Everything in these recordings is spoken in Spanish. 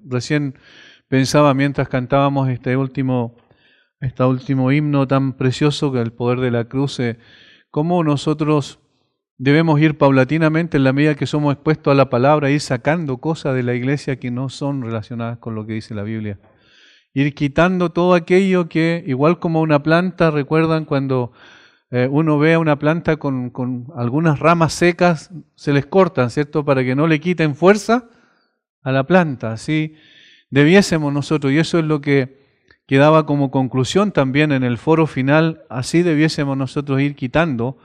Recién pensaba mientras cantábamos este último himno tan precioso, que es el poder de la cruz, cómo nosotros debemos ir paulatinamente en la medida que somos expuestos a la palabra, ir sacando cosas de la iglesia que no son relacionadas con lo que dice la Biblia. Ir quitando todo aquello que, igual como una planta, recuerdan cuando uno ve a una planta con algunas ramas secas, se les cortan, ¿cierto? Para que no le quiten fuerza a la planta. Así debiésemos nosotros, y eso es lo que quedaba como conclusión también en el foro final, así debiésemos nosotros ir quitando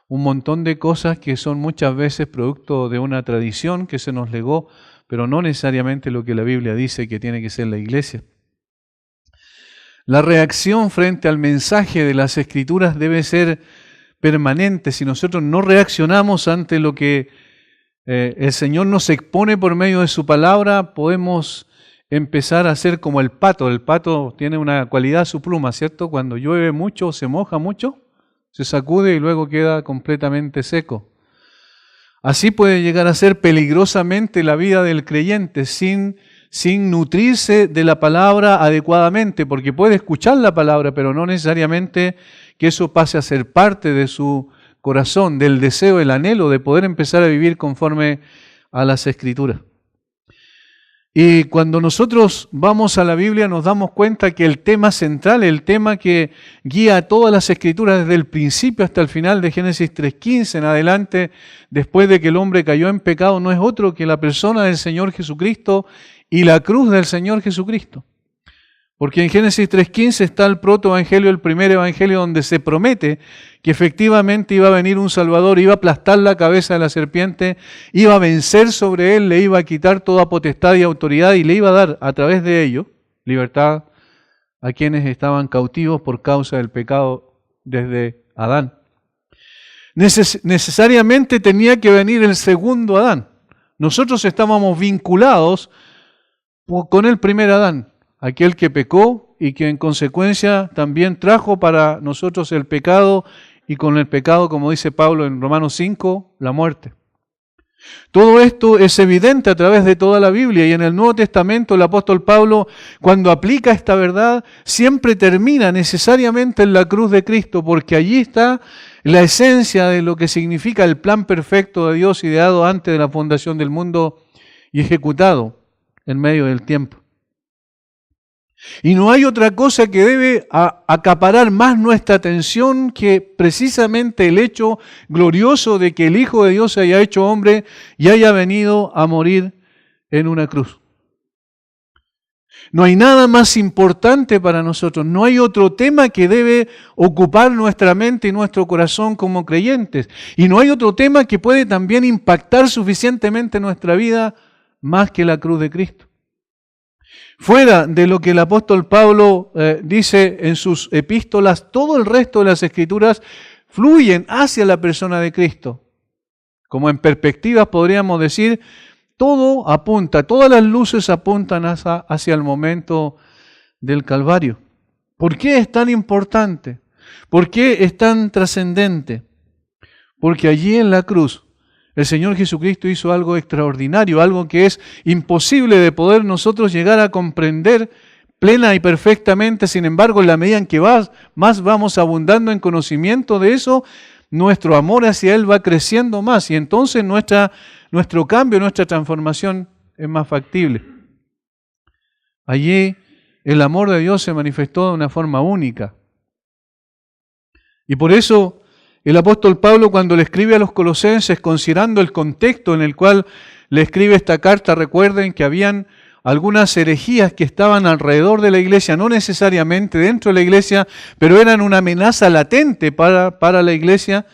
un montón de cosas que son muchas veces producto de una tradición que se nos legó, pero no necesariamente lo que la Biblia dice que tiene que ser la iglesia. La reacción frente al mensaje de las Escrituras debe ser permanente. Si nosotros no reaccionamos ante lo que el Señor nos expone por medio de su palabra, podemos empezar a ser como el pato. El pato tiene una cualidad, su pluma, ¿cierto? Cuando llueve mucho, se moja mucho, se sacude y luego queda completamente seco. Así puede llegar a ser peligrosamente la vida del creyente sin nutrirse de la palabra adecuadamente, porque puede escuchar la palabra, pero no necesariamente que eso pase a ser parte de su corazón, del deseo, el anhelo de poder empezar a vivir conforme a las Escrituras. Y cuando nosotros vamos a la Biblia nos damos cuenta que el tema central, el tema que guía a todas las Escrituras desde el principio hasta el final de Génesis 3:15 en adelante, después de que el hombre cayó en pecado, no es otro que la persona del Señor Jesucristo y la cruz del Señor Jesucristo. Porque en Génesis 3:15 está el protoevangelio, el primer evangelio, donde se promete que efectivamente iba a venir un Salvador, iba a aplastar la cabeza de la serpiente, iba a vencer sobre él, le iba a quitar toda potestad y autoridad y le iba a dar a través de ello libertad a quienes estaban cautivos por causa del pecado desde Adán. Necesariamente tenía que venir el segundo Adán. Nosotros estábamos vinculados con el primer Adán, aquel que pecó y que en consecuencia también trajo para nosotros el pecado, y con el pecado, como dice Pablo en Romanos 5, la muerte. Todo esto es evidente a través de toda la Biblia, y en el Nuevo Testamento el apóstol Pablo, cuando aplica esta verdad, siempre termina necesariamente en la cruz de Cristo, porque allí está la esencia de lo que significa el plan perfecto de Dios ideado antes de la fundación del mundo y ejecutado en medio del tiempo. Y no hay otra cosa que debe acaparar más nuestra atención que precisamente el hecho glorioso de que el Hijo de Dios se haya hecho hombre y haya venido a morir en una cruz. No hay nada más importante para nosotros, no hay otro tema que debe ocupar nuestra mente y nuestro corazón como creyentes. Y no hay otro tema que puede también impactar suficientemente nuestra vida más que la cruz de Cristo. Fuera de lo que el apóstol Pablo dice en sus epístolas, todo el resto de las Escrituras fluyen hacia la persona de Cristo. Como en perspectivas podríamos decir, todo apunta, todas las luces apuntan hacia el momento del Calvario. ¿Por qué es tan importante? ¿Por qué es tan trascendente? Porque allí en la cruz el Señor Jesucristo hizo algo extraordinario, algo que es imposible de poder nosotros llegar a comprender plena y perfectamente. Sin embargo, en la medida en que más vamos abundando en conocimiento de eso, nuestro amor hacia Él va creciendo más, y entonces nuestro cambio, nuestra transformación es más factible. Allí el amor de Dios se manifestó de una forma única. Y por eso el apóstol Pablo, cuando le escribe a los colosenses, considerando el contexto en el cual le escribe esta carta, recuerden que habían algunas herejías que estaban alrededor de la iglesia, no necesariamente dentro de la iglesia, pero eran una amenaza latente para la iglesia,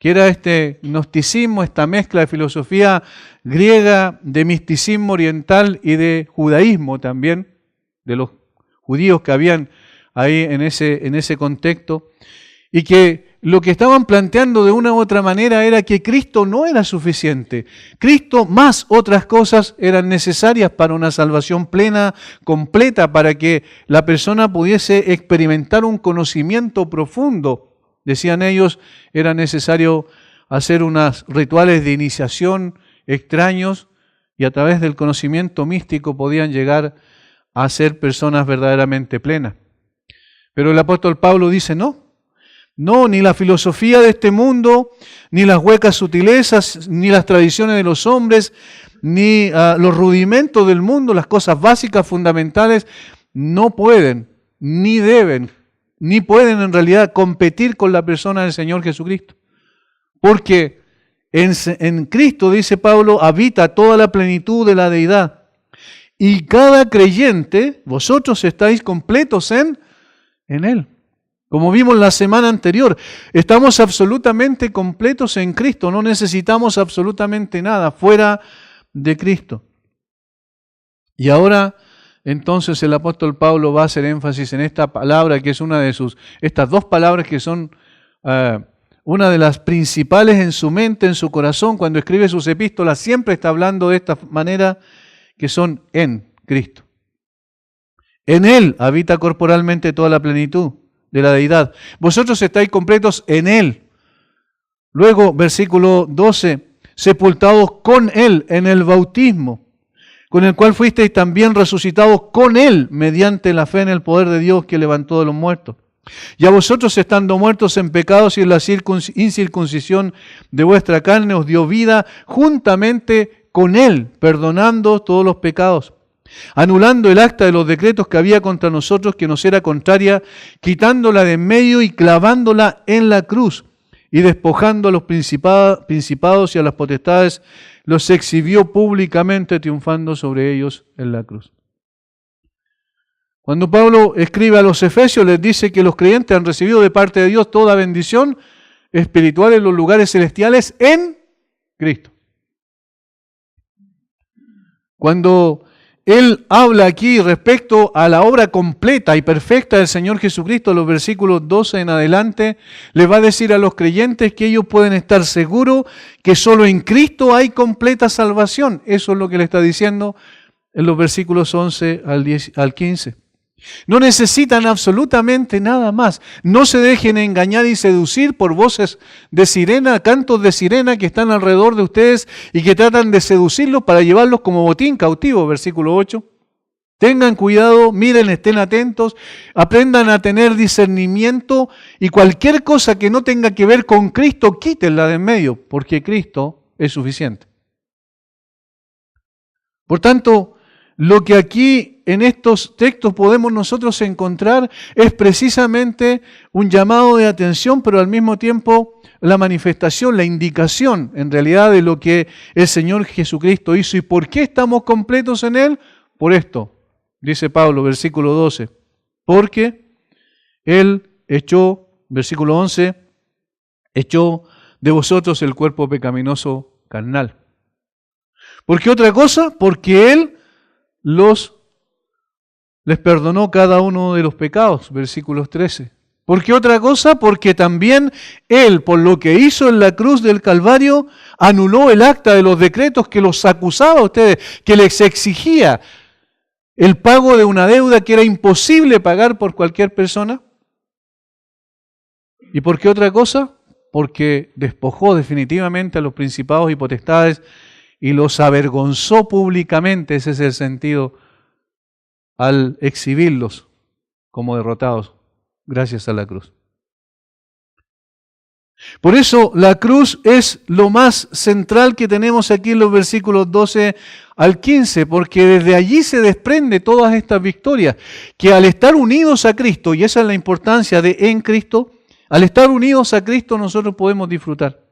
que era este gnosticismo, esta mezcla de filosofía griega, de misticismo oriental y de judaísmo también, de los judíos que habían ahí en ese contexto, y que lo que estaban planteando de una u otra manera era que Cristo no era suficiente. Cristo más otras cosas eran necesarias para una salvación plena, completa, para que la persona pudiese experimentar un conocimiento profundo. Decían ellos, era necesario hacer unos rituales de iniciación extraños y a través del conocimiento místico podían llegar a ser personas verdaderamente plenas. Pero el apóstol Pablo dice no, ni la filosofía de este mundo, ni las huecas sutilezas, ni las tradiciones de los hombres, ni los rudimentos del mundo, las cosas básicas, fundamentales, no pueden, ni deben, ni pueden en realidad competir con la persona del Señor Jesucristo. Porque en Cristo, dice Pablo, habita toda la plenitud de la deidad. Y cada creyente, vosotros estáis completos en Él. Como vimos la semana anterior, estamos absolutamente completos en Cristo. No necesitamos absolutamente nada fuera de Cristo. Y ahora, entonces, el apóstol Pablo va a hacer énfasis en esta palabra, que es una de estas dos palabras que son una de las principales en su mente, en su corazón. Cuando escribe sus epístolas, siempre está hablando de esta manera, que son en Cristo. En Él habita corporalmente toda la plenitud de la deidad. Vosotros estáis completos en Él. Luego, versículo 12, sepultados con Él en el bautismo, con el cual fuisteis también resucitados con Él mediante la fe en el poder de Dios que levantó de los muertos. Y a vosotros, estando muertos en pecados y en la incircuncisión de vuestra carne, os dio vida juntamente con Él, perdonando todos los pecados, anulando el acta de los decretos que había contra nosotros, que nos era contraria, quitándola de en medio y clavándola en la cruz, y despojando a los principados y a las potestades, los exhibió públicamente, triunfando sobre ellos en la cruz. Cuando Pablo escribe a los Efesios, les dice que los creyentes han recibido de parte de Dios toda bendición espiritual en los lugares celestiales en Cristo. Cuando él habla aquí respecto a la obra completa y perfecta del Señor Jesucristo, los versículos 12 en adelante, les va a decir a los creyentes que ellos pueden estar seguros que solo en Cristo hay completa salvación. Eso es lo que le está diciendo en los versículos 11 al 15. No necesitan absolutamente nada más. No se dejen engañar y seducir por voces de sirena, cantos de sirena que están alrededor de ustedes y que tratan de seducirlos para llevarlos como botín cautivo, versículo 8. Tengan cuidado, miren, estén atentos, aprendan a tener discernimiento y cualquier cosa que no tenga que ver con Cristo, quítenla de en medio, porque Cristo es suficiente. Por tanto, lo que aquí en estos textos podemos nosotros encontrar es precisamente un llamado de atención, pero al mismo tiempo la manifestación, la indicación en realidad de lo que el Señor Jesucristo hizo. ¿Y por qué estamos completos en Él? Por esto, dice Pablo, versículo 12, porque Él echó, versículo 11, echó de vosotros el cuerpo pecaminoso carnal. ¿Por qué otra cosa? Porque Él les perdonó cada uno de los pecados, versículos 13. ¿Por qué otra cosa? Porque también Él, por lo que hizo en la cruz del Calvario, anuló el acta de los decretos que los acusaba a ustedes, que les exigía el pago de una deuda que era imposible pagar por cualquier persona. ¿Y por qué otra cosa? Porque despojó definitivamente a los principados y potestades y los avergonzó públicamente, ese es el sentido, al exhibirlos como derrotados, gracias a la cruz. Por eso la cruz es lo más central que tenemos aquí en los versículos 12 al 15, porque desde allí se desprende todas estas victorias, que al estar unidos a Cristo, y esa es la importancia de en Cristo, al estar unidos a Cristo nosotros podemos disfrutar.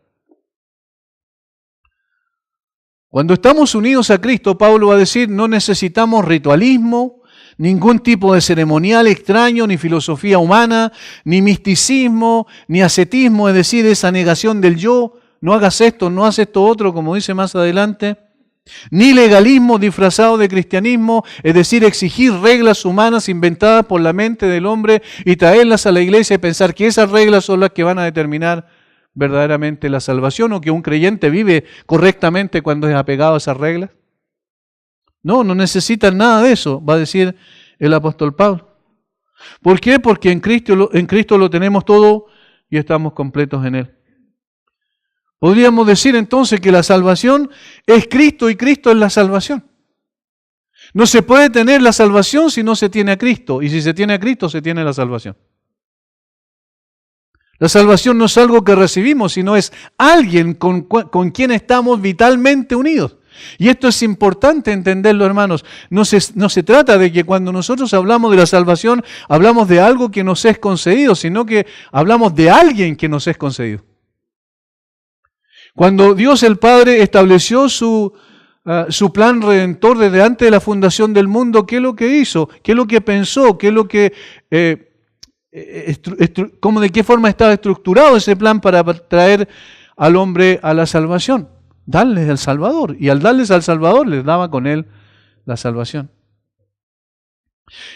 Cuando estamos unidos a Cristo, Pablo va a decir, no necesitamos ritualismo, ningún tipo de ceremonial extraño, ni filosofía humana, ni misticismo, ni ascetismo, es decir, esa negación del yo, no hagas esto, no hagas esto otro, como dice más adelante, ni legalismo disfrazado de cristianismo, es decir, exigir reglas humanas inventadas por la mente del hombre y traerlas a la iglesia y pensar que esas reglas son las que van a determinar verdaderamente la salvación o que un creyente vive correctamente cuando es apegado a esas reglas. No necesitan nada de eso, va a decir el apóstol Pablo. ¿Por qué? Porque en Cristo lo tenemos todo y estamos completos en Él. Podríamos decir entonces que la salvación es Cristo y Cristo es la salvación. No se puede tener la salvación si no se tiene a Cristo, y si se tiene a Cristo se tiene la salvación. La salvación no es algo que recibimos, sino es alguien con quien estamos vitalmente unidos. Y esto es importante entenderlo, hermanos. No se trata de que cuando nosotros hablamos de la salvación, hablamos de algo que nos es concedido, sino que hablamos de alguien que nos es concedido. Cuando Dios el Padre estableció su plan redentor desde antes de la fundación del mundo, ¿qué es lo que hizo? ¿Qué es lo que pensó? ¿Qué es lo que, de qué forma estaba estructurado ese plan para traer al hombre a la salvación? Darles al Salvador. Y al darles al Salvador, les daba con él la salvación.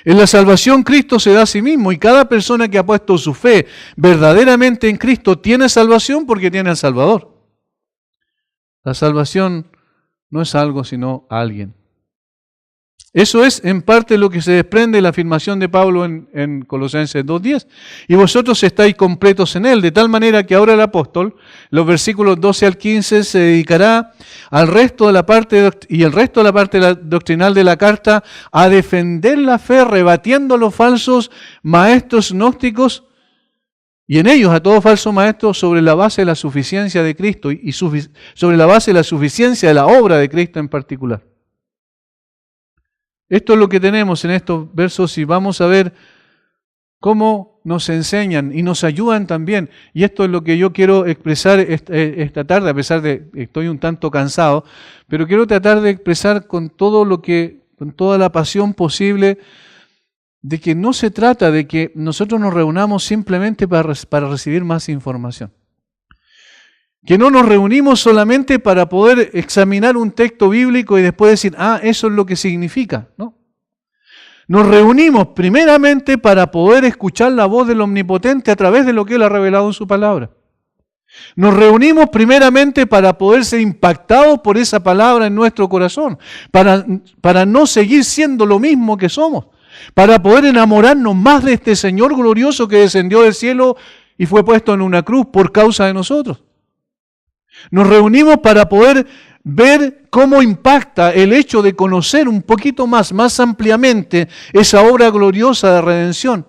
En la salvación Cristo se da a sí mismo, y cada persona que ha puesto su fe verdaderamente en Cristo tiene salvación porque tiene al Salvador. La salvación no es algo, sino alguien. Eso es en parte lo que se desprende de la afirmación de Pablo en Colosenses 2:10. Y vosotros estáis completos en él, de tal manera que ahora el apóstol, los versículos 12 al 15, se dedicará al resto de la parte y el resto de la parte doctrinal de la carta a defender la fe, rebatiendo a los falsos maestros gnósticos y en ellos a todo falso maestro sobre la base de la suficiencia de Cristo y sobre la base de la suficiencia de la obra de Cristo en particular. Esto es lo que tenemos en estos versos y vamos a ver cómo nos enseñan y nos ayudan también. Y esto es lo que yo quiero expresar esta tarde, a pesar de que estoy un tanto cansado, pero quiero tratar de expresar con toda la pasión posible, de que no se trata de que nosotros nos reunamos simplemente para recibir más información. Que no nos reunimos solamente para poder examinar un texto bíblico y después decir, eso es lo que significa, ¿no? Nos reunimos primeramente para poder escuchar la voz del Omnipotente a través de lo que Él ha revelado en su palabra. Nos reunimos primeramente para poder ser impactados por esa palabra en nuestro corazón, para no seguir siendo lo mismo que somos, para poder enamorarnos más de este Señor glorioso que descendió del cielo y fue puesto en una cruz por causa de nosotros. Nos reunimos para poder ver cómo impacta el hecho de conocer un poquito más ampliamente esa obra gloriosa de redención.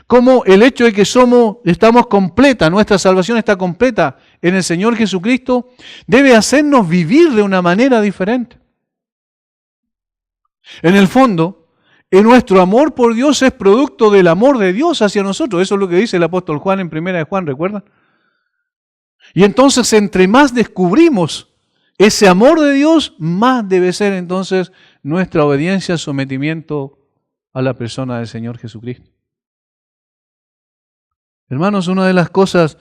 Cómo el hecho de que estamos completa, nuestra salvación está completa en el Señor Jesucristo, debe hacernos vivir de una manera diferente. En el fondo, nuestro amor por Dios es producto del amor de Dios hacia nosotros. Eso es lo que dice el apóstol Juan en 1 de Juan, ¿recuerdan? Y entonces, entre más descubrimos ese amor de Dios, más debe ser entonces nuestra obediencia, sometimiento a la persona del Señor Jesucristo. Hermanos, una de las cosas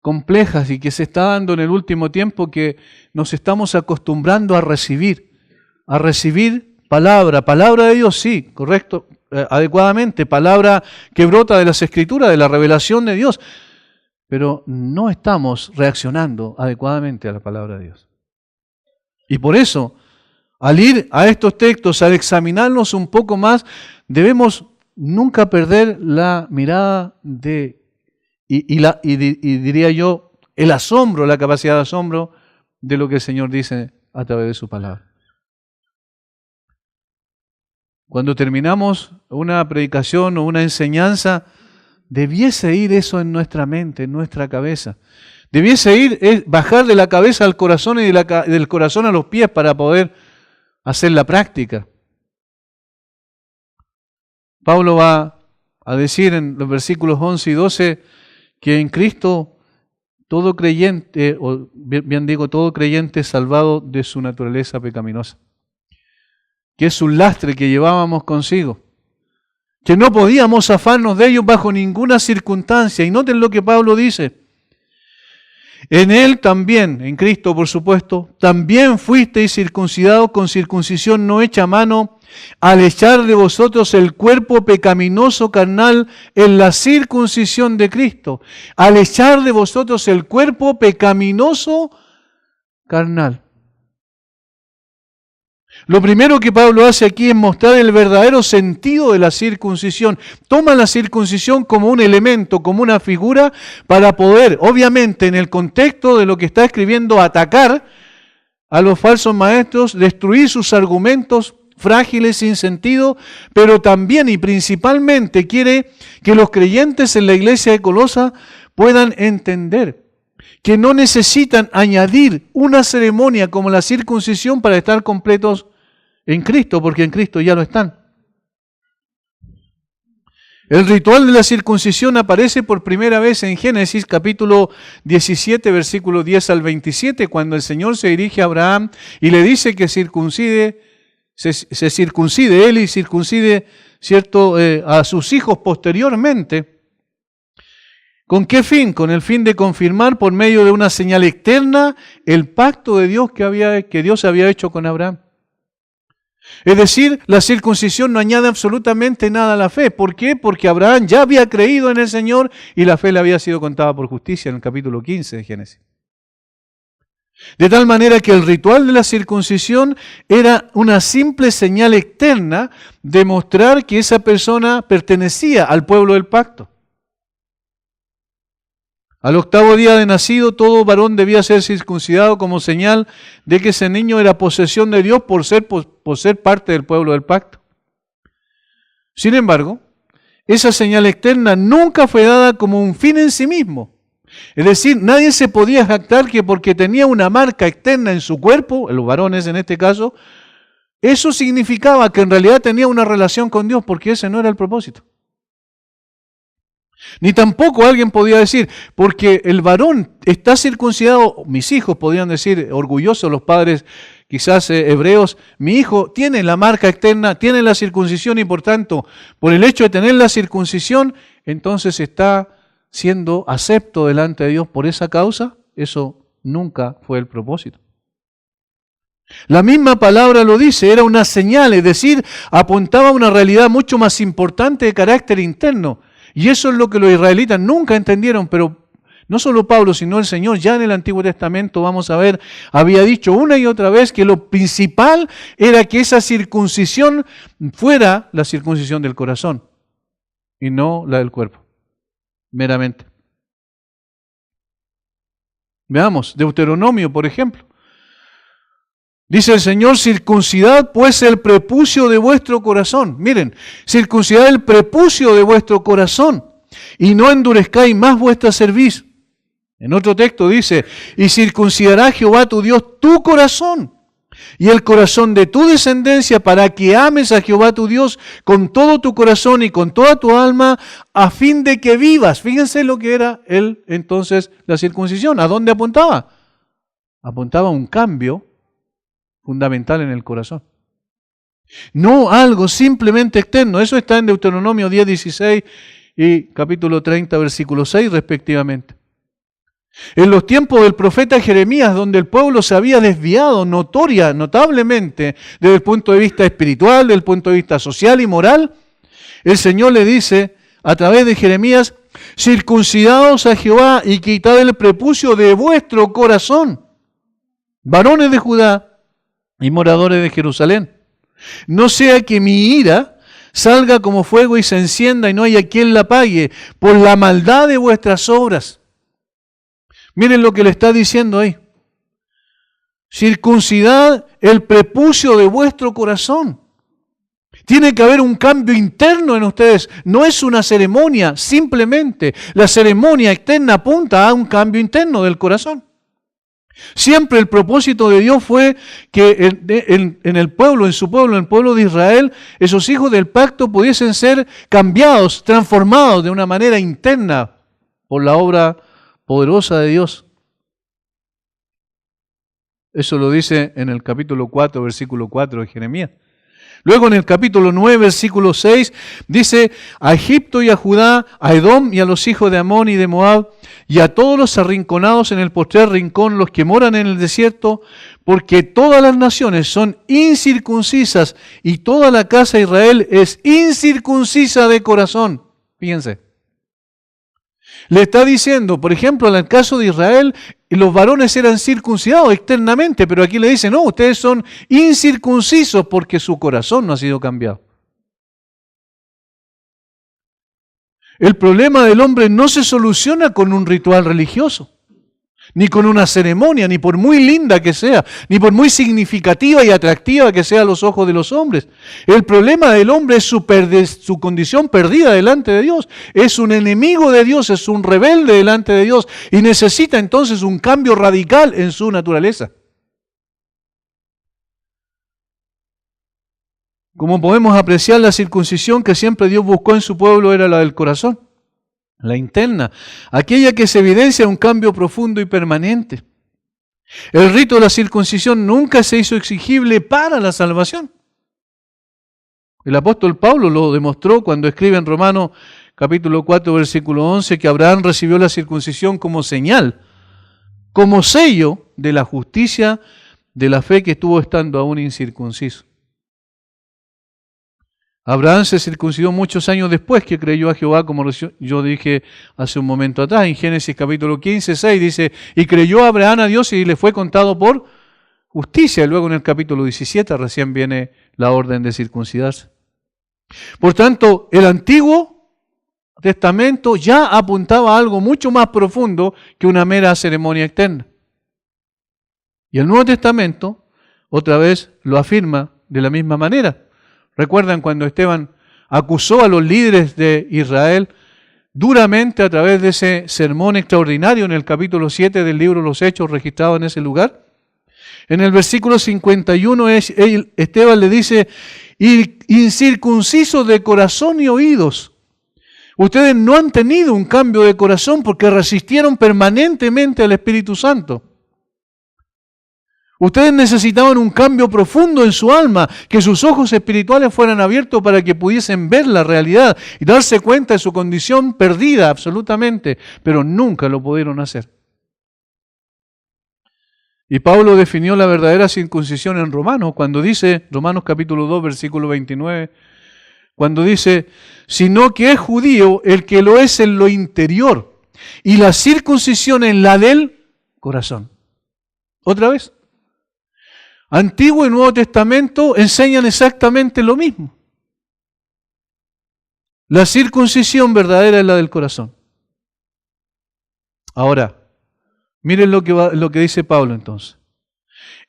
complejas y que se está dando en el último tiempo, que nos estamos acostumbrando a recibir palabra de Dios, sí, correcto, adecuadamente, palabra que brota de las Escrituras, de la revelación de Dios, pero no estamos reaccionando adecuadamente a la palabra de Dios. Y por eso, al ir a estos textos, al examinarlos un poco más, debemos nunca perder la mirada y diría yo, el asombro, la capacidad de asombro de lo que el Señor dice a través de su palabra. Cuando terminamos una predicación o una enseñanza, debiese ir eso en nuestra mente, en nuestra cabeza. Debiese bajar de la cabeza al corazón y del corazón a los pies para poder hacer la práctica. Pablo va a decir en los versículos 11 y 12 que en Cristo todo creyente, o bien digo, todo creyente es salvado de su naturaleza pecaminosa, que es un lastre que llevábamos consigo, que no podíamos zafarnos de ellos bajo ninguna circunstancia. Y noten lo que Pablo dice. En Él también, en Cristo por supuesto, también fuisteis circuncidados con circuncisión no hecha a mano, al echar de vosotros el cuerpo pecaminoso carnal en la circuncisión de Cristo. Al echar de vosotros el cuerpo pecaminoso carnal. Lo primero que Pablo hace aquí es mostrar el verdadero sentido de la circuncisión. Toma la circuncisión como un elemento, como una figura, para poder, obviamente, en el contexto de lo que está escribiendo, atacar a los falsos maestros, destruir sus argumentos frágiles, sin sentido, pero también y principalmente quiere que los creyentes en la iglesia de Colosa puedan entender que no necesitan añadir una ceremonia como la circuncisión para estar completos en Cristo, porque en Cristo ya lo están. El ritual de la circuncisión aparece por primera vez en Génesis capítulo 17, versículo 10 al 27, cuando el Señor se dirige a Abraham y le dice que circuncide, se circuncide él y circuncide, ¿cierto?, a sus hijos posteriormente. ¿Con qué fin? Con el fin de confirmar por medio de una señal externa el pacto de Dios que Dios había hecho con Abraham. Es decir, la circuncisión no añade absolutamente nada a la fe. ¿Por qué? Porque Abraham ya había creído en el Señor y la fe le había sido contada por justicia en el capítulo 15 de Génesis. De tal manera que el ritual de la circuncisión era una simple señal externa de mostrar que esa persona pertenecía al pueblo del pacto. Al 8º día de nacido, todo varón debía ser circuncidado como señal de que ese niño era posesión de Dios por ser parte del pueblo del pacto. Sin embargo, esa señal externa nunca fue dada como un fin en sí mismo. Es decir, nadie se podía jactar que porque tenía una marca externa en su cuerpo, los varones en este caso, eso significaba que en realidad tenía una relación con Dios, porque ese no era el propósito. Ni tampoco alguien podía decir, porque el varón está circuncidado, mis hijos podían decir, orgullosos los padres quizás hebreos, mi hijo tiene la marca externa, tiene la circuncisión y por tanto, por el hecho de tener la circuncisión, entonces está siendo acepto delante de Dios por esa causa. Eso nunca fue el propósito. La misma palabra lo dice, era una señal, es decir, apuntaba a una realidad mucho más importante de carácter interno. Y eso es lo que los israelitas nunca entendieron, pero no solo Pablo, sino el Señor ya en el Antiguo Testamento, vamos a ver, había dicho una y otra vez que lo principal era que esa circuncisión fuera la circuncisión del corazón y no la del cuerpo, meramente. Veamos, Deuteronomio, por ejemplo. Dice el Señor, circuncidad pues el prepucio de vuestro corazón. Miren, circuncidad el prepucio de vuestro corazón y no endurezcáis más vuestra cerviz. En otro texto dice, y circuncidará Jehová tu Dios tu corazón y el corazón de tu descendencia para que ames a Jehová tu Dios con todo tu corazón y con toda tu alma a fin de que vivas. Fíjense lo que era entonces la circuncisión. ¿A dónde apuntaba? Apuntaba a un cambio fundamental en el corazón. No algo simplemente externo. Eso está en Deuteronomio 10, 16 y capítulo 30, versículo 6 respectivamente. En los tiempos del profeta Jeremías, donde el pueblo se había desviado notablemente desde el punto de vista espiritual, desde el punto de vista social y moral, el Señor le dice a través de Jeremías, circuncidaos a Jehová y quitad el prepucio de vuestro corazón, varones de Judá y moradores de Jerusalén. No sea que mi ira salga como fuego y se encienda y no haya quien la apague por la maldad de vuestras obras. Miren lo que le está diciendo ahí. Circuncidad el prepucio de vuestro corazón. Tiene que haber un cambio interno en ustedes. No es una ceremonia, simplemente. La ceremonia externa apunta a un cambio interno del corazón. Siempre el propósito de Dios fue que en el pueblo, en su pueblo, en el pueblo de Israel, esos hijos del pacto pudiesen ser cambiados, transformados de una manera interna por la obra poderosa de Dios. Eso lo dice en el capítulo 4, versículo 4 de Jeremías. Luego en el capítulo 9, versículo 6, dice, a Egipto y a Judá, a Edom y a los hijos de Amón y de Moab, y a todos los arrinconados en el postrer rincón, los que moran en el desierto, porque todas las naciones son incircuncisas, y toda la casa de Israel es incircuncisa de corazón. Fíjense. Le está diciendo, por ejemplo, en el caso de Israel, los varones eran circuncidados externamente, pero aquí le dice, no, ustedes son incircuncisos porque su corazón no ha sido cambiado. El problema del hombre no se soluciona con un ritual religioso, ni con una ceremonia, ni por muy linda que sea, ni por muy significativa y atractiva que sea a los ojos de los hombres. El problema del hombre es su condición perdida delante de Dios. Es un enemigo de Dios, es un rebelde delante de Dios y necesita entonces un cambio radical en su naturaleza. Como podemos apreciar, la circuncisión que siempre Dios buscó en su pueblo era la del corazón, la interna, aquella que se evidencia un cambio profundo y permanente. El rito de la circuncisión nunca se hizo exigible para la salvación. El apóstol Pablo lo demostró cuando escribe en Romanos capítulo 4, versículo 11, que Abraham recibió la circuncisión como señal, como sello de la justicia de la fe que estuvo estando aún incircunciso. Abraham se circuncidó muchos años después que creyó a Jehová, como yo dije hace un momento atrás. En Génesis capítulo 15, 6 dice, y creyó Abraham a Dios y le fue contado por justicia. Y luego en el capítulo 17 recién viene la orden de circuncidarse. Por tanto, el Antiguo Testamento ya apuntaba a algo mucho más profundo que una mera ceremonia externa. Y el Nuevo Testamento, otra vez, lo afirma de la misma manera. ¿Recuerdan cuando Esteban acusó a los líderes de Israel duramente a través de ese sermón extraordinario en el capítulo 7 del libro de los Hechos registrado en ese lugar? En el versículo 51 Esteban le dice, incircuncisos de corazón y oídos. Ustedes no han tenido un cambio de corazón porque resistieron permanentemente al Espíritu Santo. Ustedes necesitaban un cambio profundo en su alma, que sus ojos espirituales fueran abiertos para que pudiesen ver la realidad y darse cuenta de su condición perdida absolutamente, pero nunca lo pudieron hacer. Y Pablo definió la verdadera circuncisión en Romanos, cuando dice, Romanos capítulo 2, versículo 29, cuando dice, sino que es judío el que lo es en lo interior, y la circuncisión en la del corazón. ¿Otra vez? Antiguo y Nuevo Testamento enseñan exactamente lo mismo. La circuncisión verdadera es la del corazón. Ahora, miren lo que dice Pablo entonces.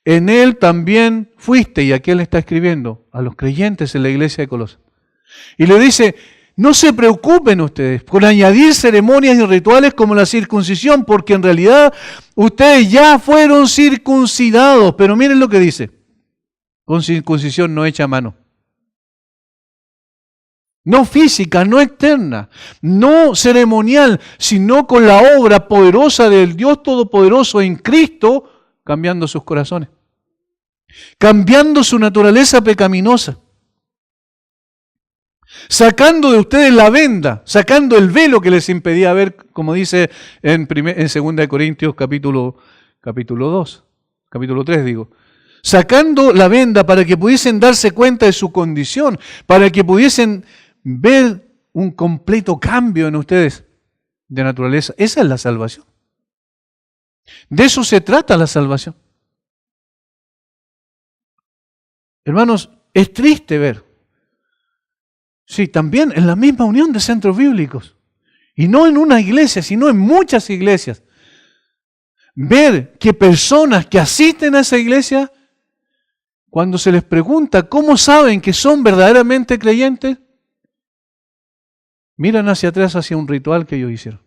En él también fuiste, y aquí él está escribiendo a los creyentes en la iglesia de Colosas. Y le dice, no se preocupen ustedes por añadir ceremonias y rituales como la circuncisión, porque en realidad ustedes ya fueron circuncidados. Pero miren lo que dice, con circuncisión no hecha a mano. No física, no externa, no ceremonial, sino con la obra poderosa del Dios Todopoderoso en Cristo, cambiando sus corazones, cambiando su naturaleza pecaminosa, sacando de ustedes la venda, sacando el velo que les impedía ver, como dice en 2 Corintios capítulo 3 digo, sacando la venda para que pudiesen darse cuenta de su condición, para que pudiesen ver un completo cambio en ustedes de naturaleza. Esa es la salvación. De eso se trata la salvación. Hermanos, es triste ver, sí, también en la misma unión de centros bíblicos, y no en una iglesia, sino en muchas iglesias, ver que personas que asisten a esa iglesia, cuando se les pregunta cómo saben que son verdaderamente creyentes, miran hacia atrás hacia un ritual que ellos hicieron.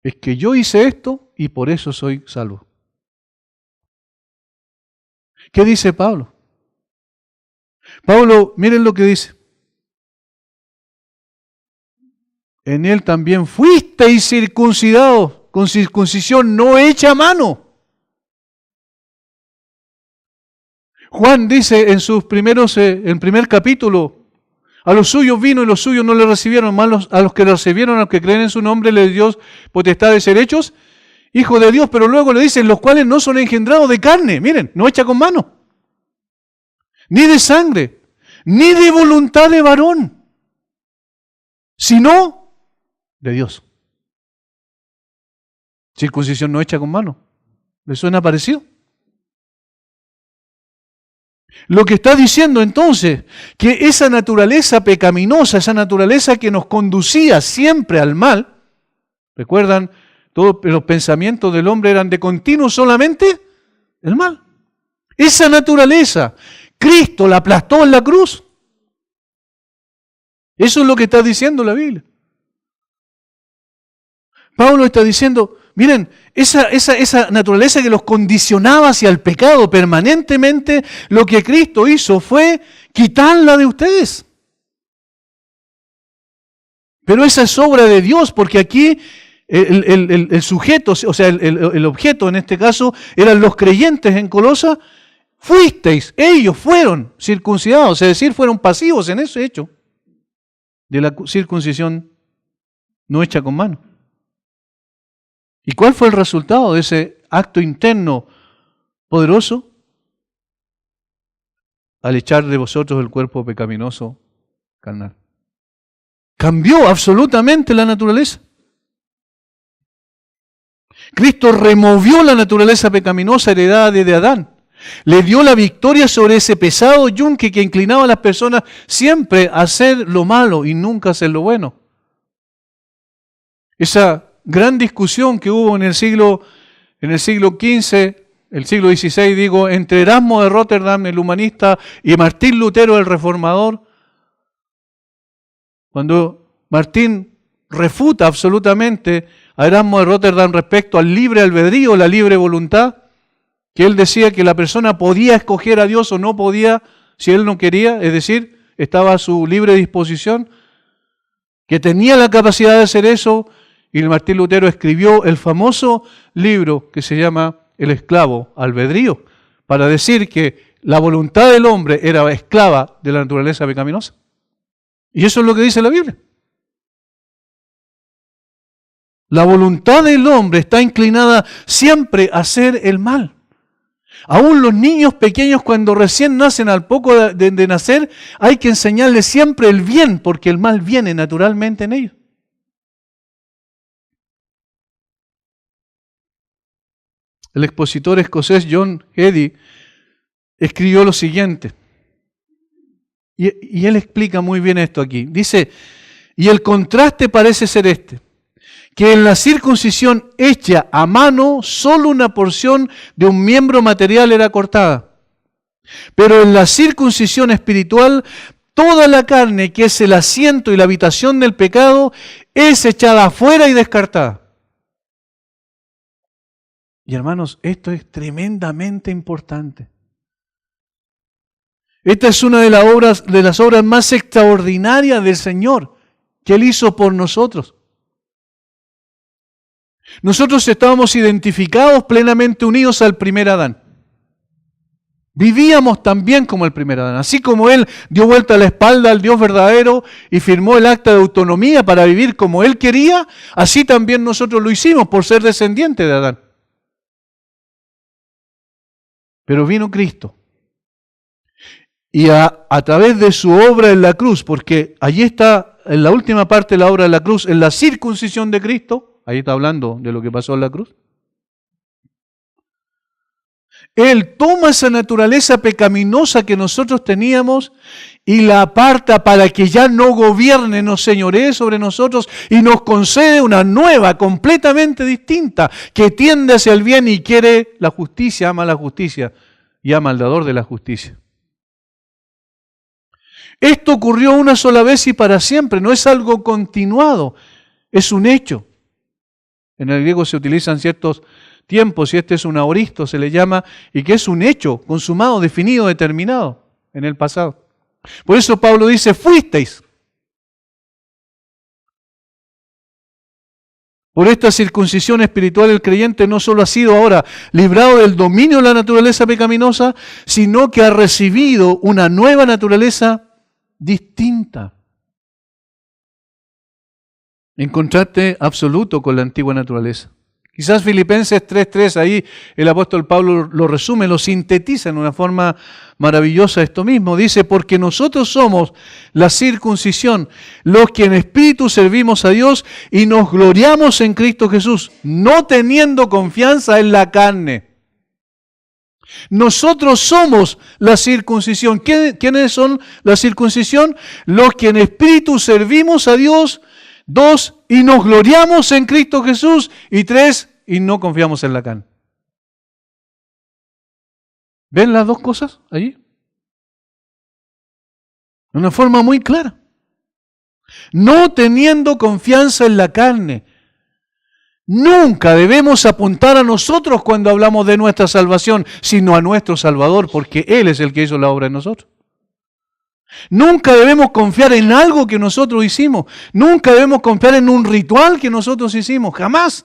Es que yo hice esto y por eso soy salvo. ¿Qué dice Pablo? Pablo, miren lo que dice. En él también fuisteis circuncidados con circuncisión no hecha a mano. Juan dice en sus en primer capítulo, a los suyos vino y los suyos no le recibieron, más a los que le recibieron, a los que creen en su nombre, le dio potestad de ser hechos hijos de Dios, pero luego le dicen, los cuales no son engendrados de carne, miren, no hecha con mano, ni de sangre, ni de voluntad de varón, sino de Dios. Circuncisión no hecha con mano. ¿Le suena parecido? Lo que está diciendo entonces, que esa naturaleza pecaminosa, esa naturaleza que nos conducía siempre al mal, ¿recuerdan? Todos los pensamientos del hombre eran de continuo solamente el mal. Esa naturaleza, Cristo la aplastó en la cruz. Eso es lo que está diciendo la Biblia. Pablo está diciendo, miren, esa naturaleza que los condicionaba hacia el pecado permanentemente, lo que Cristo hizo fue quitarla de ustedes. Pero esa es obra de Dios, porque aquí el sujeto, o sea, el objeto en este caso, eran los creyentes en Colosa. Fuisteis, ellos fueron circuncidados, es decir, fueron pasivos en ese hecho de la circuncisión no hecha con mano. ¿Y cuál fue el resultado de ese acto interno poderoso? Al echar de vosotros el cuerpo pecaminoso carnal. Cambió absolutamente la naturaleza. Cristo removió la naturaleza pecaminosa heredada de Adán. Le dio la victoria sobre ese pesado yunque que inclinaba a las personas siempre a hacer lo malo y nunca a hacer lo bueno. Esa gran discusión que hubo en el siglo XV, el siglo XVI, digo, entre Erasmo de Rotterdam, el humanista, y Martín Lutero, el reformador, cuando Martín refuta absolutamente a Erasmo de Rotterdam respecto al libre albedrío, la libre voluntad, que él decía que la persona podía escoger a Dios o no podía si él no quería, es decir, estaba a su libre disposición, que tenía la capacidad de hacer eso, y Martín Lutero escribió el famoso libro que se llama El esclavo albedrío, para decir que la voluntad del hombre era esclava de la naturaleza pecaminosa. Y eso es lo que dice la Biblia. La voluntad del hombre está inclinada siempre a hacer el mal. Aún los niños pequeños cuando recién nacen, al poco de nacer, hay que enseñarles siempre el bien, porque el mal viene naturalmente en ellos. El expositor escocés John Eadie escribió lo siguiente, y él explica muy bien esto aquí. Dice, y el contraste parece ser este, que en la circuncisión hecha a mano solo una porción de un miembro material era cortada. Pero en la circuncisión espiritual, toda la carne que es el asiento y la habitación del pecado es echada afuera y descartada. Y hermanos, esto es tremendamente importante. Esta es una de las obras más extraordinarias del Señor que Él hizo por nosotros. Nosotros estábamos identificados plenamente unidos al primer Adán. Vivíamos también como el primer Adán. Así como Él dio vuelta la espalda al Dios verdadero y firmó el acta de autonomía para vivir como Él quería, así también nosotros lo hicimos por ser descendientes de Adán. Pero vino Cristo. Y a través de su obra en la cruz, porque allí está en la última parte de la obra de la cruz, en la circuncisión de Cristo, ahí está hablando de lo que pasó en la cruz. Él toma esa naturaleza pecaminosa que nosotros teníamos y la aparta para que ya no gobierne, no señoree sobre nosotros y nos concede una nueva, completamente distinta, que tiende hacia el bien y quiere la justicia, ama la justicia y ama al dador de la justicia. Esto ocurrió una sola vez y para siempre, no es algo continuado, es un hecho. En el griego se utilizan ciertos tiempos y este es un aoristo, se le llama, y que es un hecho consumado, definido, determinado en el pasado. Por eso Pablo dice, fuisteis. Por esta circuncisión espiritual el creyente no solo ha sido ahora librado del dominio de la naturaleza pecaminosa, sino que ha recibido una nueva naturaleza distinta. En contraste absoluto con la antigua naturaleza, Quizás Filipenses 3:3, ahí el apóstol Pablo lo resume, lo sintetiza en una forma maravillosa esto mismo. Dice, porque nosotros somos la circuncisión, los que en espíritu servimos a Dios y nos gloriamos en Cristo Jesús, no teniendo confianza en la carne. Nosotros somos la circuncisión. ¿Quiénes son la circuncisión? Los que en espíritu servimos a Dios. 2, y nos gloriamos en Cristo Jesús. Y 3, y no confiamos en la carne. ¿Ven las dos cosas allí? De una forma muy clara. No teniendo confianza en la carne. Nunca debemos apuntar a nosotros cuando hablamos de nuestra salvación, sino a nuestro Salvador, porque Él es el que hizo la obra en nosotros. Nunca debemos confiar en algo que nosotros hicimos. Nunca debemos confiar en un ritual que nosotros hicimos. Jamás.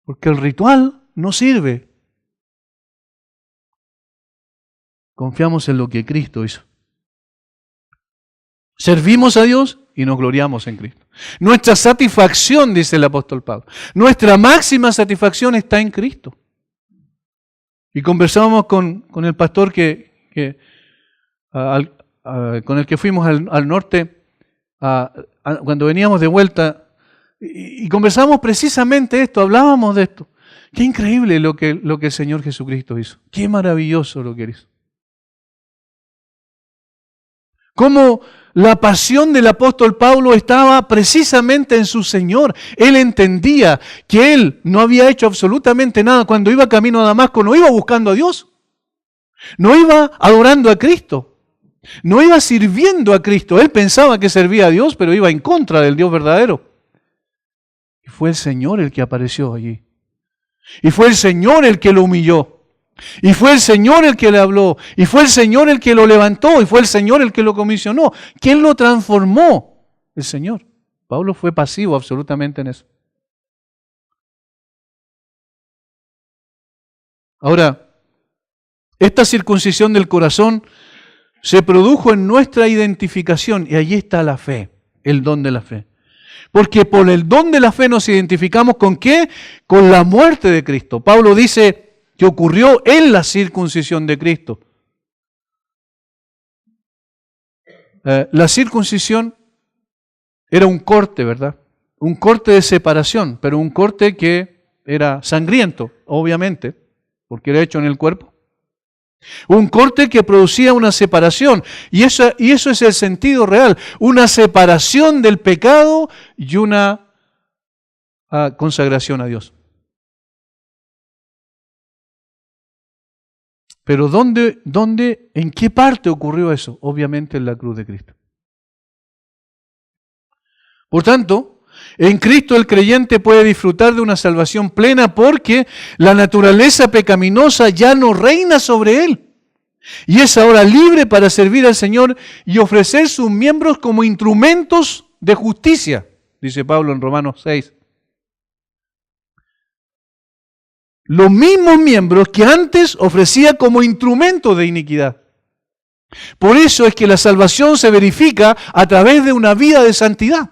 Porque el ritual no sirve. Confiamos en lo que Cristo hizo. Servimos a Dios y nos gloriamos en Cristo. Nuestra satisfacción, dice el apóstol Pablo, nuestra máxima satisfacción está en Cristo. Y conversábamos con el pastor con el que fuimos al norte cuando veníamos de vuelta y conversamos precisamente esto, hablábamos de esto. Qué increíble lo que el Señor Jesucristo hizo. Qué maravilloso lo que Él hizo. Cómo la pasión del apóstol Pablo estaba precisamente en su Señor. Él entendía que él no había hecho absolutamente nada. Cuando iba camino a Damasco no iba buscando a Dios. No iba adorando a Cristo. No iba sirviendo a Cristo. Él pensaba que servía a Dios, pero iba en contra del Dios verdadero. Y fue el Señor el que apareció allí. Y fue el Señor el que lo humilló. Y fue el Señor el que le habló, y fue el Señor el que lo levantó, y fue el Señor el que lo comisionó. ¿Quién lo transformó? El Señor. Pablo fue pasivo absolutamente en eso. Ahora, esta circuncisión del corazón se produjo en nuestra identificación, y allí está la fe, el don de la fe. Porque por el don de la fe nos identificamos ¿con qué? Con la muerte de Cristo. Pablo dice que ocurrió en la circuncisión de Cristo. La circuncisión era un corte, ¿verdad? Un corte de separación, pero un corte que era sangriento, obviamente, porque era hecho en el cuerpo. Un corte que producía una separación, y eso es el sentido real, una separación del pecado y una consagración a Dios. Pero ¿en qué parte ocurrió eso? Obviamente en la cruz de Cristo. Por tanto, en Cristo el creyente puede disfrutar de una salvación plena porque la naturaleza pecaminosa ya no reina sobre él. Y es ahora libre para servir al Señor y ofrecer sus miembros como instrumentos de justicia, dice Pablo en Romanos 6. Los mismos miembros que antes ofrecía como instrumento de iniquidad. Por eso es que la salvación se verifica a través de una vida de santidad.